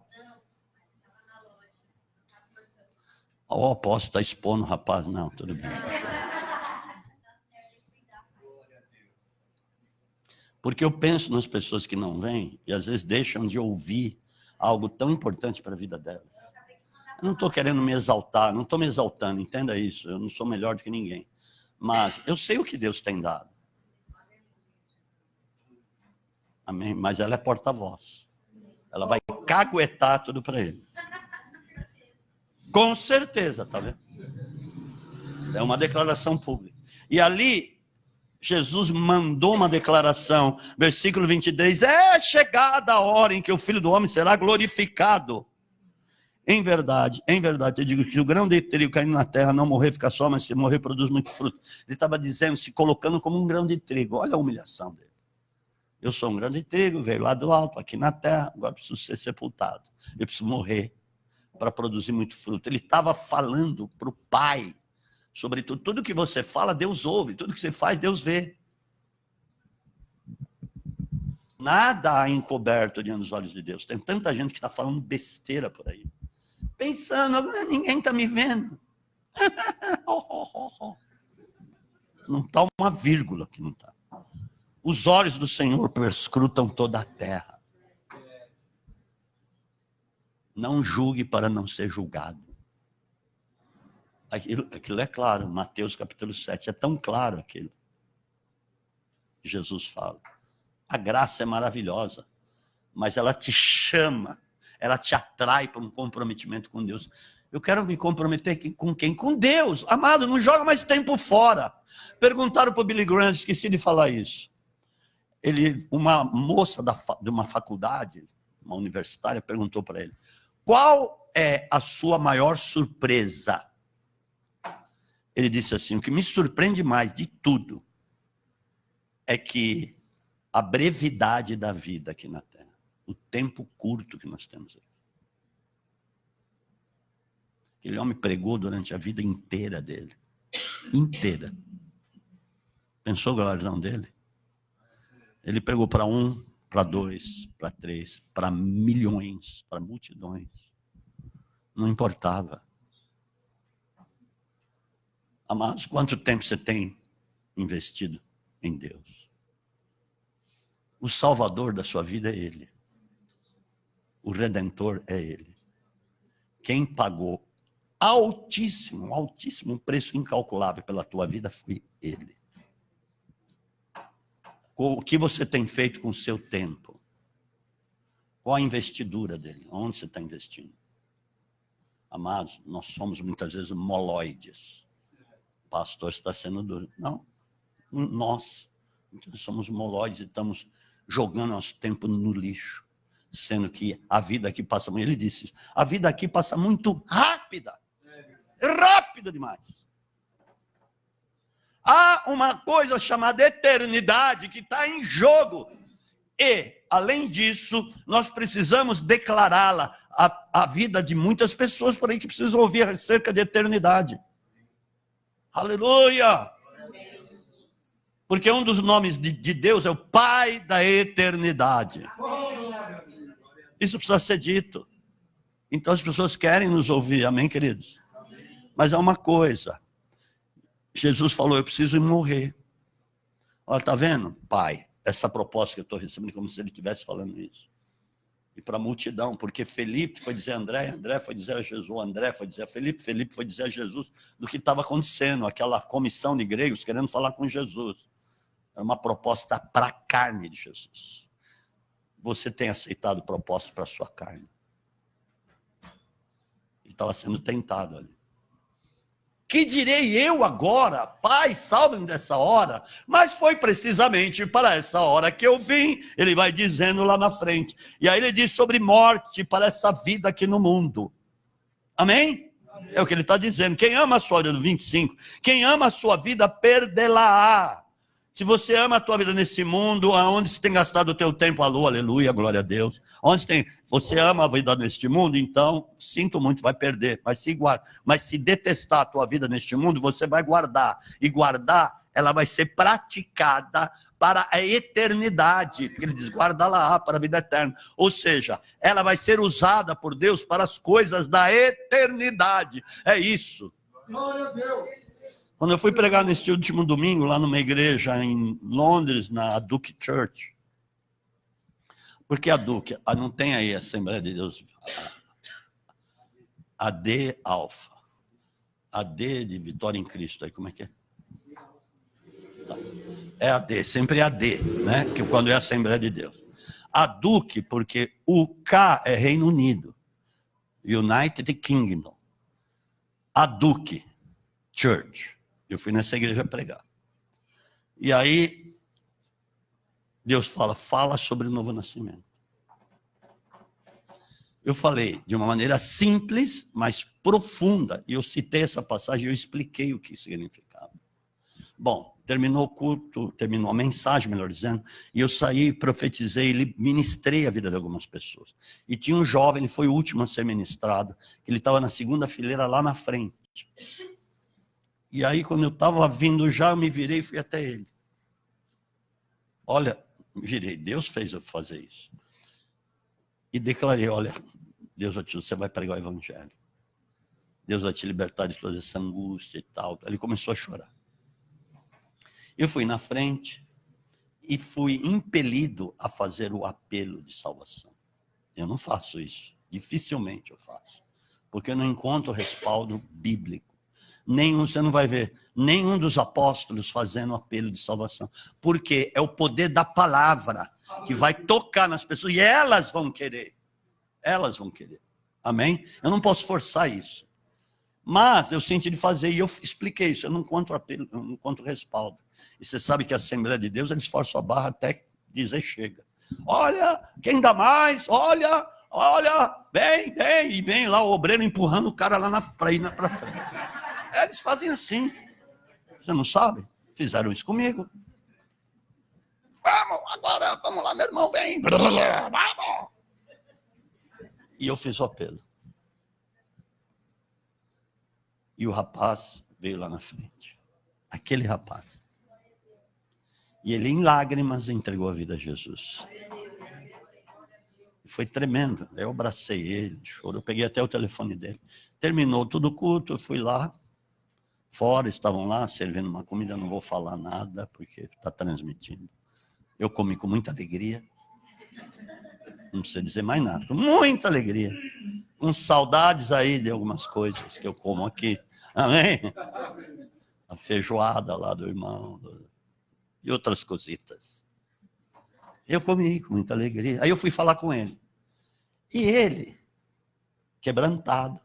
O apóstolo está expondo o rapaz. Não, tudo bem. Porque eu penso nas pessoas que não vêm e às vezes deixam de ouvir algo tão importante para a vida delas. Eu não estou querendo me exaltar, não estou me exaltando, entenda isso. Eu não sou melhor do que ninguém. Mas eu sei o que Deus tem dado. Amém? Mas ela é porta-voz. Ela vai caguetar tudo para ele. Com certeza, tá vendo? É uma declaração pública. E ali, Jesus mandou uma declaração, versículo 23, é chegada a hora em que o Filho do Homem será glorificado. Em verdade, eu digo que o grão de trigo caindo na terra não morrer, fica só, mas se morrer produz muito fruto. Ele estava dizendo, se colocando como um grão de trigo. Olha a humilhação dele. Eu sou um grão de trigo, veio lá do alto, aqui na terra, agora preciso ser sepultado. Eu preciso morrer para produzir muito fruto. Ele estava falando para o Pai, sobre tudo. Tudo que você fala, Deus ouve. Tudo que você faz, Deus vê. Nada há encoberto diante dos olhos de Deus. Tem tanta gente que está falando besteira por aí. Pensando, ninguém está me vendo. Não está uma vírgula que não está. Os olhos do Senhor perscrutam toda a terra. Não julgue para não ser julgado. Aquilo é claro, Mateus capítulo 7, é tão claro aquilo. Jesus fala. A graça é maravilhosa, mas ela te chama, ela te atrai para um comprometimento com Deus. Eu quero me comprometer com quem? Com Deus. Amado, não joga mais tempo fora. Perguntaram para o Billy Graham, esqueci de falar isso. Uma moça de uma faculdade, uma universitária, perguntou para ele, qual é a sua maior surpresa? Ele disse assim, o que me surpreende mais de tudo é que a brevidade da vida aqui na Terra, o tempo curto que nós temos aqui. Aquele homem pregou durante a vida inteira dele. Inteira. Pensou o galardão dele? Ele pregou para 1, para 2, para 3, para milhões, para multidões. Não importava. Amados, quanto tempo você tem investido em Deus? O Salvador da sua vida é Ele. O Redentor é Ele. Quem pagou altíssimo, um preço incalculável pela tua vida foi Ele. O que você tem feito com o seu tempo? Qual a investidura dele? Onde você está investindo? Amados, nós somos muitas vezes moloides. O pastor está sendo duro. Não, nós somos moloides e estamos jogando nosso tempo no lixo. Sendo que a vida aqui passa muito. Ele disse, a vida aqui passa muito rápida. Rápida demais. Há uma coisa chamada eternidade que está em jogo. E, além disso, nós precisamos declará-la à vida de muitas pessoas por aí que precisam ouvir acerca de eternidade. Aleluia! Porque um dos nomes de Deus é o Pai da eternidade. Isso precisa ser dito. Então as pessoas querem nos ouvir, amém, queridos? Mas é uma coisa. Jesus falou, eu preciso morrer. Olha, está vendo, Pai? Essa proposta que eu estou recebendo, como se ele estivesse falando isso. E para a multidão, porque Felipe foi dizer a André, André foi dizer a Jesus, André foi dizer a Felipe, Felipe foi dizer a Jesus do que estava acontecendo, aquela comissão de gregos querendo falar com Jesus. Era uma proposta para a carne de Jesus. Você tem aceitado proposta para a sua carne? Ele estava sendo tentado ali. Que direi eu agora? Pai, salve-me dessa hora. Mas foi precisamente para essa hora que eu vim. Ele vai dizendo lá na frente. E aí ele diz sobre morte para essa vida aqui no mundo. Amém? Amém. É o que ele está dizendo. Quem ama a sua vida, no 25, quem ama a sua vida, perdê-la-á. Se você ama a tua vida nesse mundo, aonde você tem gastado o teu tempo, alô, aleluia, glória a Deus. Você ama a vida neste mundo, então, sinto muito, vai perder. Mas se detestar a tua vida neste mundo, você vai guardar. E guardar ela vai ser praticada para a eternidade, porque ele diz, guarda lá para a vida eterna. Ou seja, ela vai ser usada por Deus para as coisas da eternidade. É isso. Glória a Deus. Quando eu fui pregar neste último domingo, lá numa igreja em Londres, na Duke Church, porque a Duke, não tem aí a Assembleia de Deus, AD Alfa, AD de Vitória em Cristo, aí como é que é? É AD, sempre é AD, né? Que quando é a Assembleia de Deus. A Duke, porque o K é Reino Unido, United Kingdom. A Duke Church. Eu fui nessa igreja pregar. E aí, Deus fala sobre o novo nascimento. Eu falei de uma maneira simples, mas profunda. E eu citei essa passagem e eu expliquei o que significava. Bom, terminou o culto, terminou a mensagem, melhor dizendo, e eu saí, profetizei, ministrei a vida de algumas pessoas. E tinha um jovem, ele foi o último a ser ministrado, ele estava na segunda fileira lá na frente. E aí, quando eu estava vindo já, eu me virei e fui até ele. Olha, me virei, Deus fez eu fazer isso. E declarei, olha, Deus vai te, você vai pregar o evangelho. Deus vai te libertar de toda essa angústia e tal. Ele começou a chorar. Eu fui na frente e fui impelido a fazer o apelo de salvação. Eu não faço isso, dificilmente eu faço, porque eu não encontro respaldo bíblico. Você não vai ver nenhum dos apóstolos fazendo apelo de salvação, porque é o poder da palavra que vai tocar nas pessoas e elas vão querer. Elas vão querer. Amém? Eu não posso forçar isso. Mas eu senti de fazer e eu expliquei isso. Eu não encontro apelo, eu não encontro respaldo. E você sabe que a Assembleia de Deus, eles forçam a barra até dizer chega. Olha, quem dá mais? Olha, vem. E vem lá o obreiro empurrando o cara lá para ir para frente. Eles fazem assim. Você não sabe? Fizeram isso comigo. Vamos lá, meu irmão, vem. Vamos. E eu fiz o apelo. E o rapaz veio lá na frente. Aquele rapaz. E ele, em lágrimas, entregou a vida a Jesus. Foi tremendo. Eu abracei ele, chorou. Eu peguei até o telefone dele. Terminou todo o culto, eu fui lá. Fora, estavam lá, servindo uma comida. Não vou falar nada, porque está transmitindo. Eu comi com muita alegria. Não precisa dizer mais nada. Com muita alegria. Com saudades aí de algumas coisas que eu como aqui. Amém? A feijoada lá do irmão. E outras cositas. Eu comi com muita alegria. Aí eu fui falar com ele. E ele, quebrantado,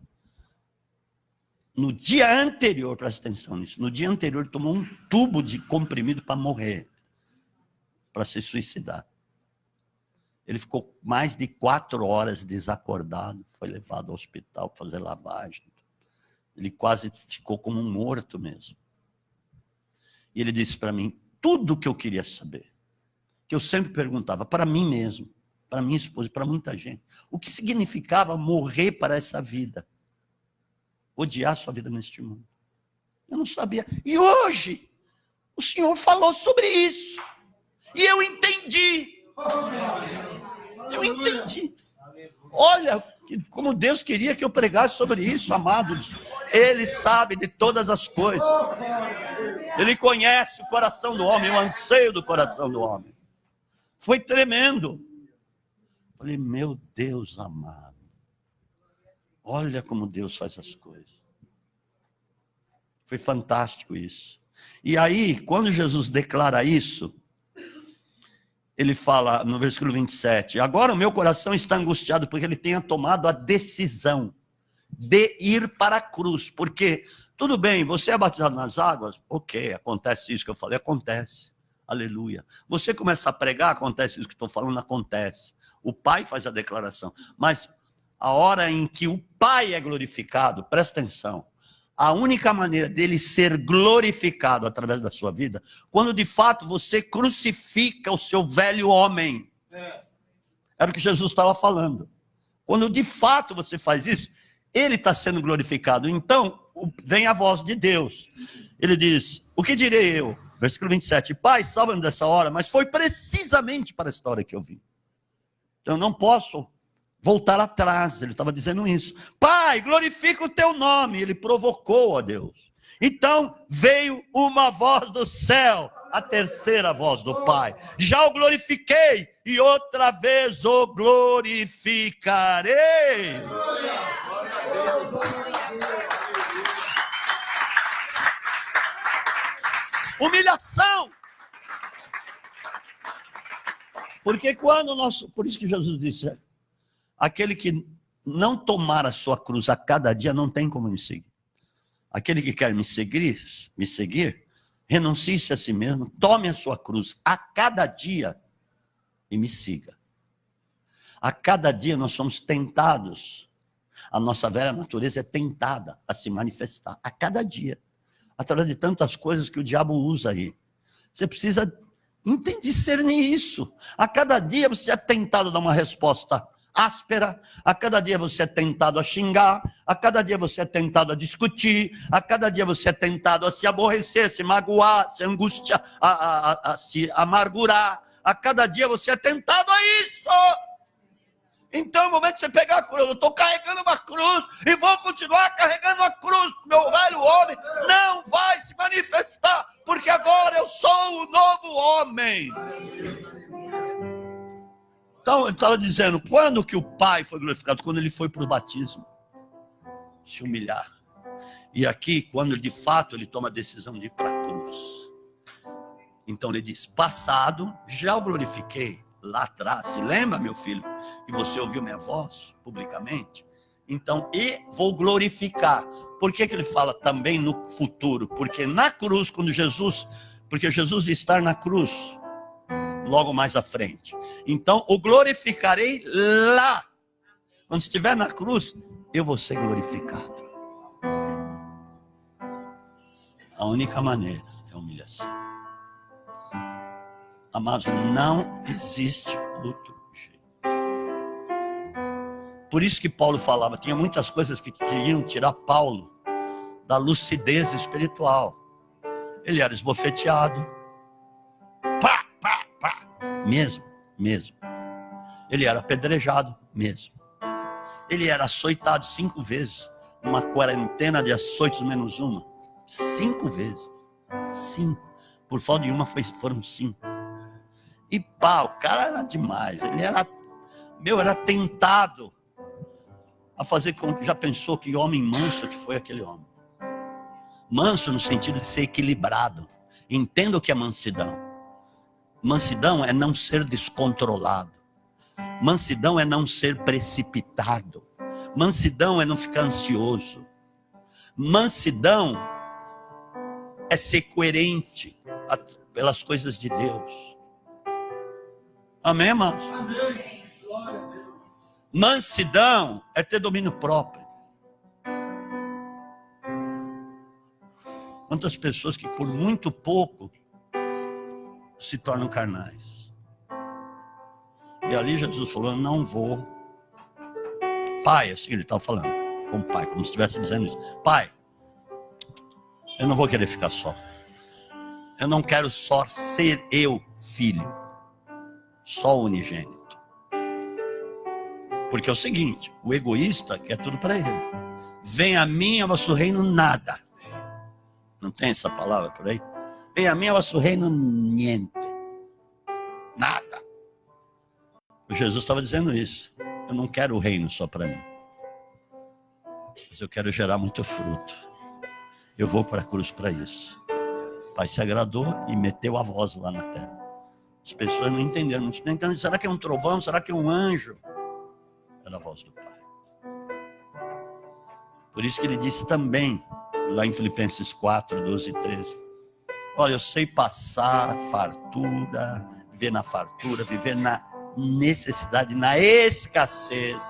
no dia anterior, presta atenção nisso, no dia anterior ele tomou um tubo de comprimido para morrer, para se suicidar. Ele ficou mais de 4 horas desacordado, foi levado ao hospital para fazer lavagem. Ele quase ficou como um morto mesmo. E ele disse para mim tudo o que eu queria saber, que eu sempre perguntava para mim mesmo, para minha esposa, para muita gente, o que significava morrer para essa vida, odiar sua vida neste mundo. Eu não sabia. E hoje, o Senhor falou sobre isso. E eu entendi. Eu entendi. Olha, como Deus queria que eu pregasse sobre isso, amados. Ele sabe de todas as coisas. Ele conhece o coração do homem, o anseio do coração do homem. Foi tremendo. Falei, meu Deus amado. Olha como Deus faz as coisas. Foi fantástico isso. E aí, quando Jesus declara isso, ele fala no versículo 27, agora o meu coração está angustiado porque ele tenha tomado a decisão de ir para a cruz. Porque, tudo bem, você é batizado nas águas? Ok, acontece isso que eu falei, acontece. Aleluia. Você começa a pregar, acontece isso que estou falando, acontece. O Pai faz a declaração. Mas a hora em que o Pai é glorificado, presta atenção, a única maneira dele ser glorificado através da sua vida, quando de fato você crucifica o seu velho homem. Era o que Jesus estava falando. Quando de fato você faz isso, ele está sendo glorificado. Então, vem a voz de Deus. Ele diz, o que direi eu? Versículo 27. Pai, salva-me dessa hora, mas foi precisamente para esta hora que eu vim. Então eu não posso voltar atrás. Ele estava dizendo isso. Pai, glorifica o teu nome. Ele provocou a Deus. Então veio uma voz do céu, a terceira voz do Pai. Já o glorifiquei e outra vez o glorificarei. Humilhação. Porque quando nós, por isso que Jesus disse, aquele que não tomar a sua cruz a cada dia não tem como me seguir. Aquele que quer me seguir, renuncie-se a si mesmo, tome a sua cruz a cada dia e me siga. A cada dia nós somos tentados, a nossa velha natureza é tentada a se manifestar, a cada dia, através de tantas coisas que o diabo usa aí. Você precisa discernir isso. A cada dia você é tentado a dar uma resposta áspera, a cada dia você é tentado a xingar, a cada dia você é tentado a discutir, a cada dia você é tentado a se aborrecer, se magoar, se angustiar, a se amargurar, a cada dia você é tentado a isso. Então, no momento que você pegar a cruz, eu estou carregando uma cruz e vou continuar carregando a cruz, meu velho homem não vai se manifestar, porque agora eu sou o novo homem. Então, eu estava dizendo, quando que o Pai foi glorificado? Quando ele foi para o batismo, se humilhar. E aqui, quando de fato ele toma a decisão de ir para a cruz. Então ele diz, passado, já o glorifiquei lá atrás. Se lembra, meu filho, que você ouviu minha voz publicamente? Então, e vou glorificar. Por que ele fala também no futuro? Porque na cruz, porque Jesus está na cruz, logo mais à frente. Então, o glorificarei lá. Quando estiver na cruz, eu vou ser glorificado. A única maneira é a humilhação. Amados, não existe outro jeito. Por isso que Paulo falava, tinha muitas coisas que queriam tirar Paulo da lucidez espiritual. Ele era esbofeteado. Pá, pá, pá. Mesmo. Ele era apedrejado, mesmo. Ele era açoitado 5 vezes. Uma quarentena de açoites menos uma. 5 vezes. 5. Por falta de uma foram 5. E pá, o cara era demais. Ele era tentado a fazer com que, já pensou que homem manso que foi aquele homem. Manso no sentido de ser equilibrado. Entenda o que é mansidão. Mansidão é não ser descontrolado. Mansidão é não ser precipitado. Mansidão é não ficar ansioso. Mansidão é ser coerente pelas coisas de Deus. Amém, irmãos? Amém. Glória a Deus. Mansidão é ter domínio próprio. Quantas pessoas que por muito pouco se tornam carnais. E ali Jesus falou, não vou. Pai, assim ele estava falando com o pai, como se estivesse dizendo isso. Pai, eu não vou querer ficar só. Eu não quero só ser eu, filho. Só o unigênito. Porque é o seguinte, o egoísta quer tudo para ele. Vem a mim, a vosso reino, nada. Não tem essa palavra por aí? Vem a mim, a vosso reino, niente. Nada. O Jesus estava dizendo isso. Eu não quero o reino só para mim. Mas eu quero gerar muito fruto. Eu vou para a cruz para isso. O Pai se agradou e meteu a voz lá na terra. As pessoas não entenderam. Não entenderam. Será que é um trovão? Será que é um anjo? Era a voz do Pai. Por isso que ele disse também, lá em Filipenses 4, 12 e 13. Olha, eu sei passar a fartura, viver na fartura, viver na necessidade, na escassez.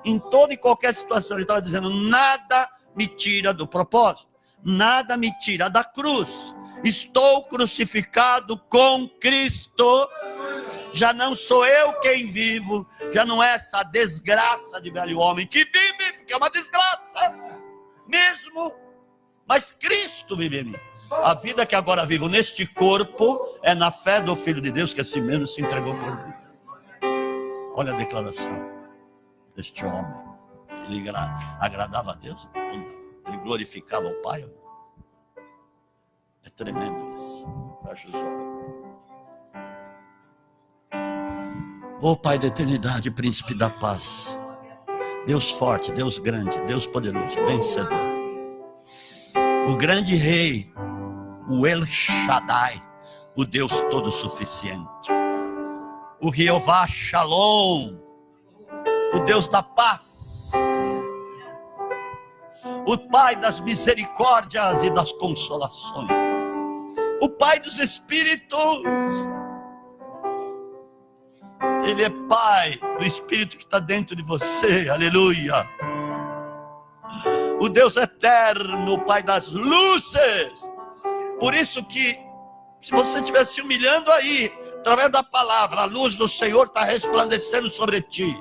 Em toda e qualquer situação. Ele estava dizendo, nada me tira do propósito. Nada me tira da cruz. Estou crucificado com Cristo. Já não sou eu quem vivo. Já não é essa desgraça de velho homem que vive, porque é uma desgraça mesmo. Mas Cristo vive em mim. A vida que agora vivo neste corpo é na fé do Filho de Deus que assim mesmo se entregou por mim. Olha a declaração deste homem. Ele agradava a Deus. Ele glorificava o Pai. É tremendo isso. Fecha os olhos. Ó Pai da eternidade, príncipe da paz, Deus forte, Deus grande, Deus poderoso, vencedor, o grande rei, o El Shaddai, o Deus todo suficiente, o Jeová Shalom, o Deus da paz, o Pai das misericórdias e das consolações, o Pai dos Espíritos. Ele é Pai do Espírito que está dentro de você, aleluia. O Deus eterno, o Pai das luzes. Por isso que, se você estiver se humilhando aí, através da palavra, a luz do Senhor está resplandecendo sobre ti.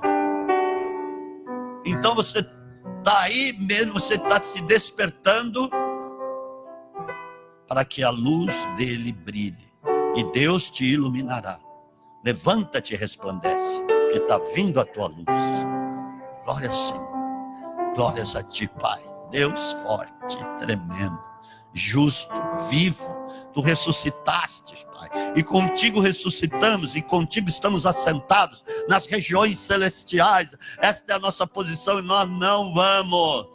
Então você está aí mesmo, você está se despertando para que a luz dele brilhe. E Deus te iluminará. Levanta-te e resplandece, porque está vindo a tua luz. Glória, Senhor. Glórias a ti, Pai. Deus forte, tremendo, justo, vivo. Tu ressuscitaste, Pai. E contigo ressuscitamos, e contigo estamos assentados nas regiões celestiais. Esta é a nossa posição e nós não vamos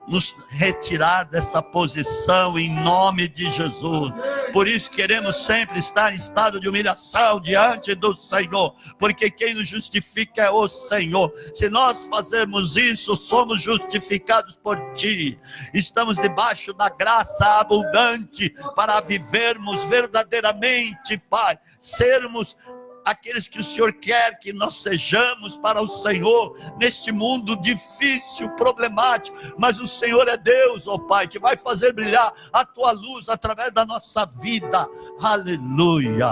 nos retirar dessa posição em nome de Jesus. Por isso queremos sempre estar em estado de humilhação diante do Senhor, porque quem nos justifica é o Senhor. Se nós fazermos isso, somos justificados por ti. Estamos debaixo da graça abundante para vivermos verdadeiramente, Pai, sermos aqueles que o Senhor quer que nós sejamos para o Senhor, neste mundo difícil, problemático, mas o Senhor é Deus, ó Pai, que vai fazer brilhar a tua luz através da nossa vida, aleluia,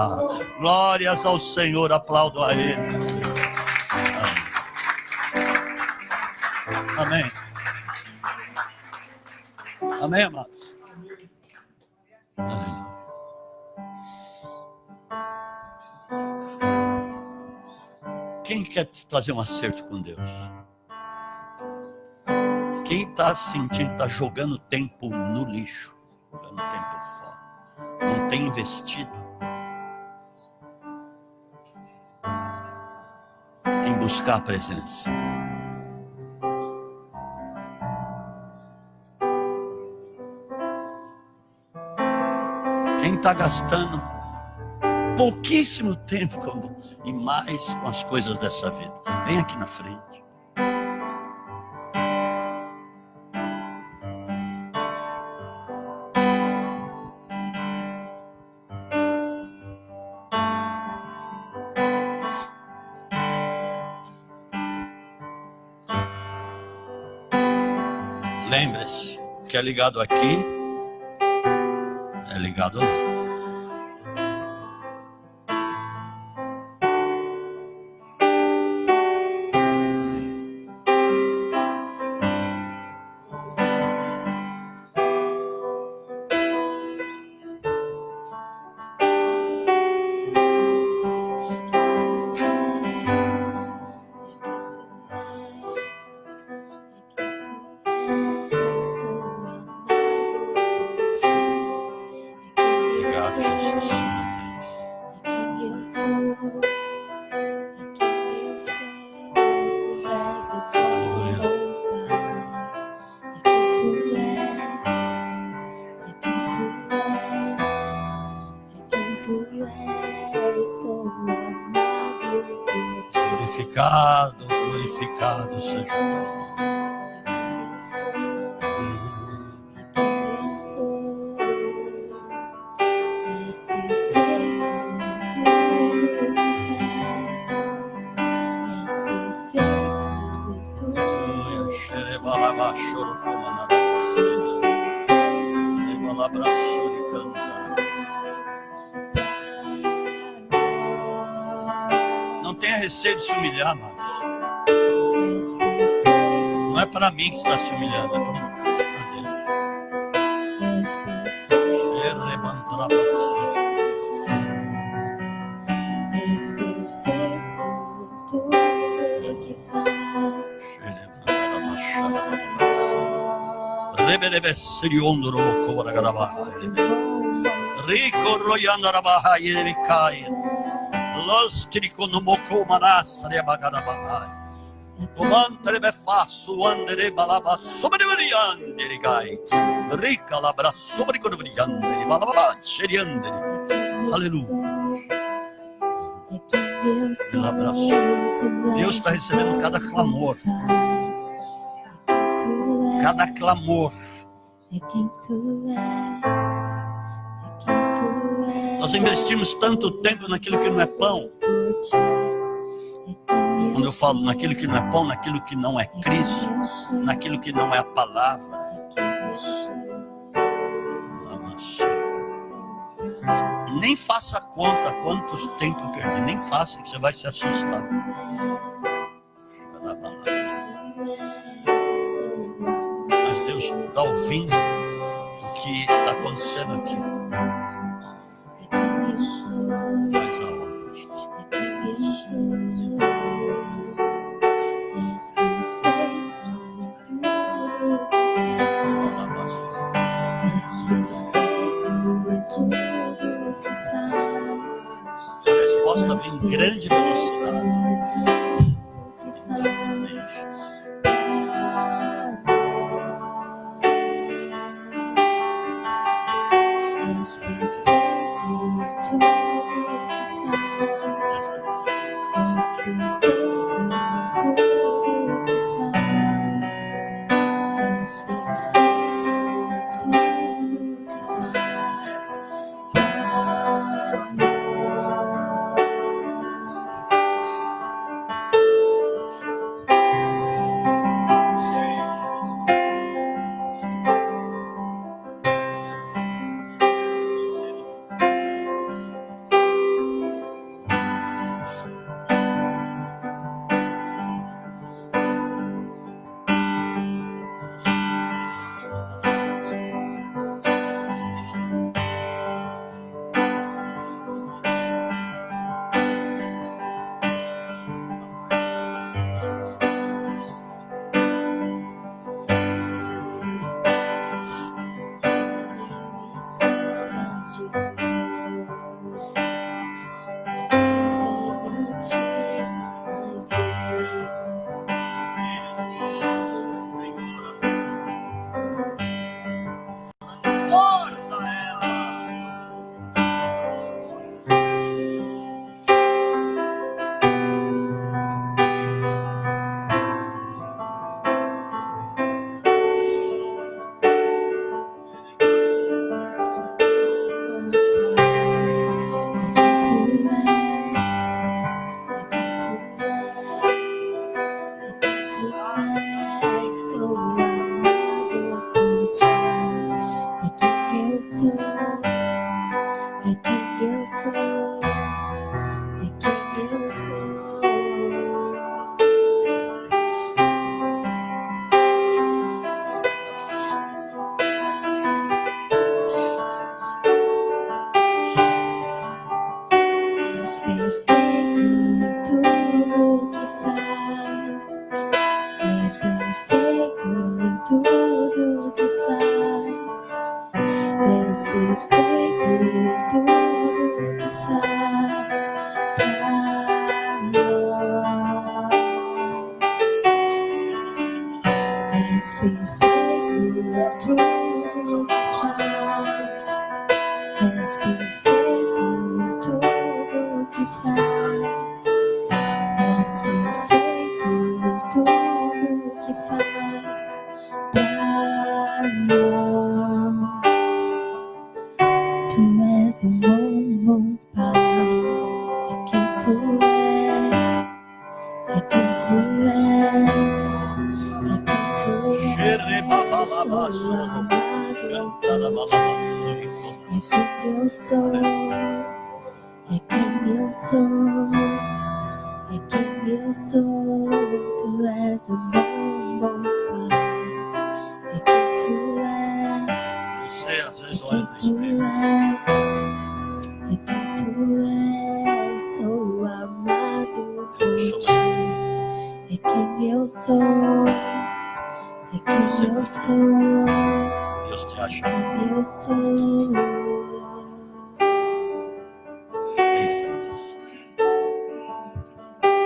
glórias ao Senhor, aplaudo a Ele, amém, amém, amado, aleluia. Quem quer fazer um acerto com Deus? Quem está sentindo, está jogando tempo no lixo, jogando tempo fora, não tem investido em buscar a presença. Quem está gastando pouquíssimo tempo e mais com as coisas dessa vida, vem aqui na frente. Lembre-se, o que é ligado aqui é ligado lá. Glorificado seja o teu nome. Não tenha receio de se humilhar, mano. Não é para mim que está se humilhando, é para Deus. És perfeito em tudo que faz. Rico Royandarabaha Yevikaya. Los Triconomoko Manastre Bagadabaha. Comandre Befasu Andere Balaba Sobrevariande Gai. Rica Labra Sobrecorvariande Balaba Sheriande. Aleluia. Deus está recebendo cada clamor. Cada clamor. Nós investimos tanto tempo naquilo que não é pão. Quando eu falo naquilo que não é pão, naquilo que não é Cristo, naquilo que não é a palavra. Nem faça conta quantos tempos perdi. Nem faça, que você vai se assustar. Mas Deus está ouvindo o que está acontecendo aqui. Faz a obra, Jesus. A resposta vem em grande velocidade. Você às vezes olha no espelho. você your vai. soul, Deus te achará. give your soul. Pensa nisso.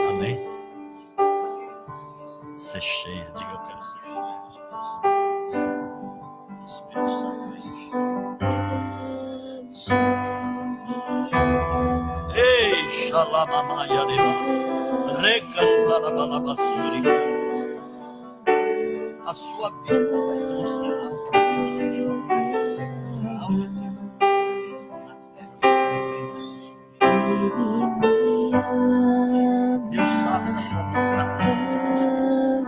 Amém? Ser cheia, diga eu quero ser cheia. Espírito Santo enche. Ei, xalamamaiareba, recantarabalabasuri. A sua vida vai ser um sinal para Deus. Sinal de Deus. Deus sabe da tua vontade.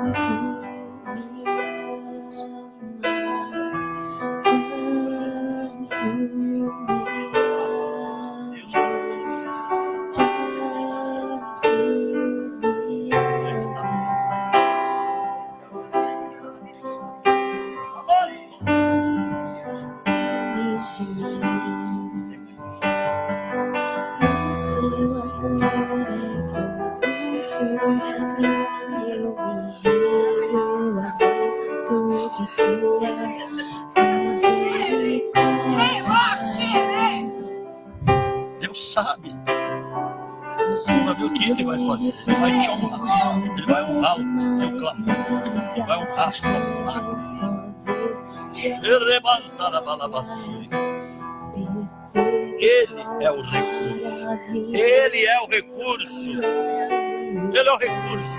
Deus Deus sabe. Você vai ver o que Ele vai fazer. Ele vai te honrar. Ele vai honrar o teu clamor. Ele vai honrar as tuas lágrimas. Ele é o recurso. Ele é o recurso. Ele é o recurso.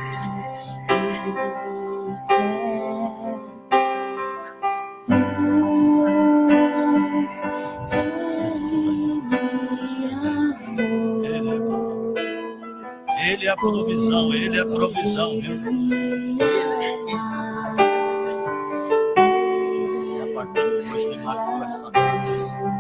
Ele é a provisão, Ele é a provisão, viu? E a partir de hoje Ele marcou essa graça.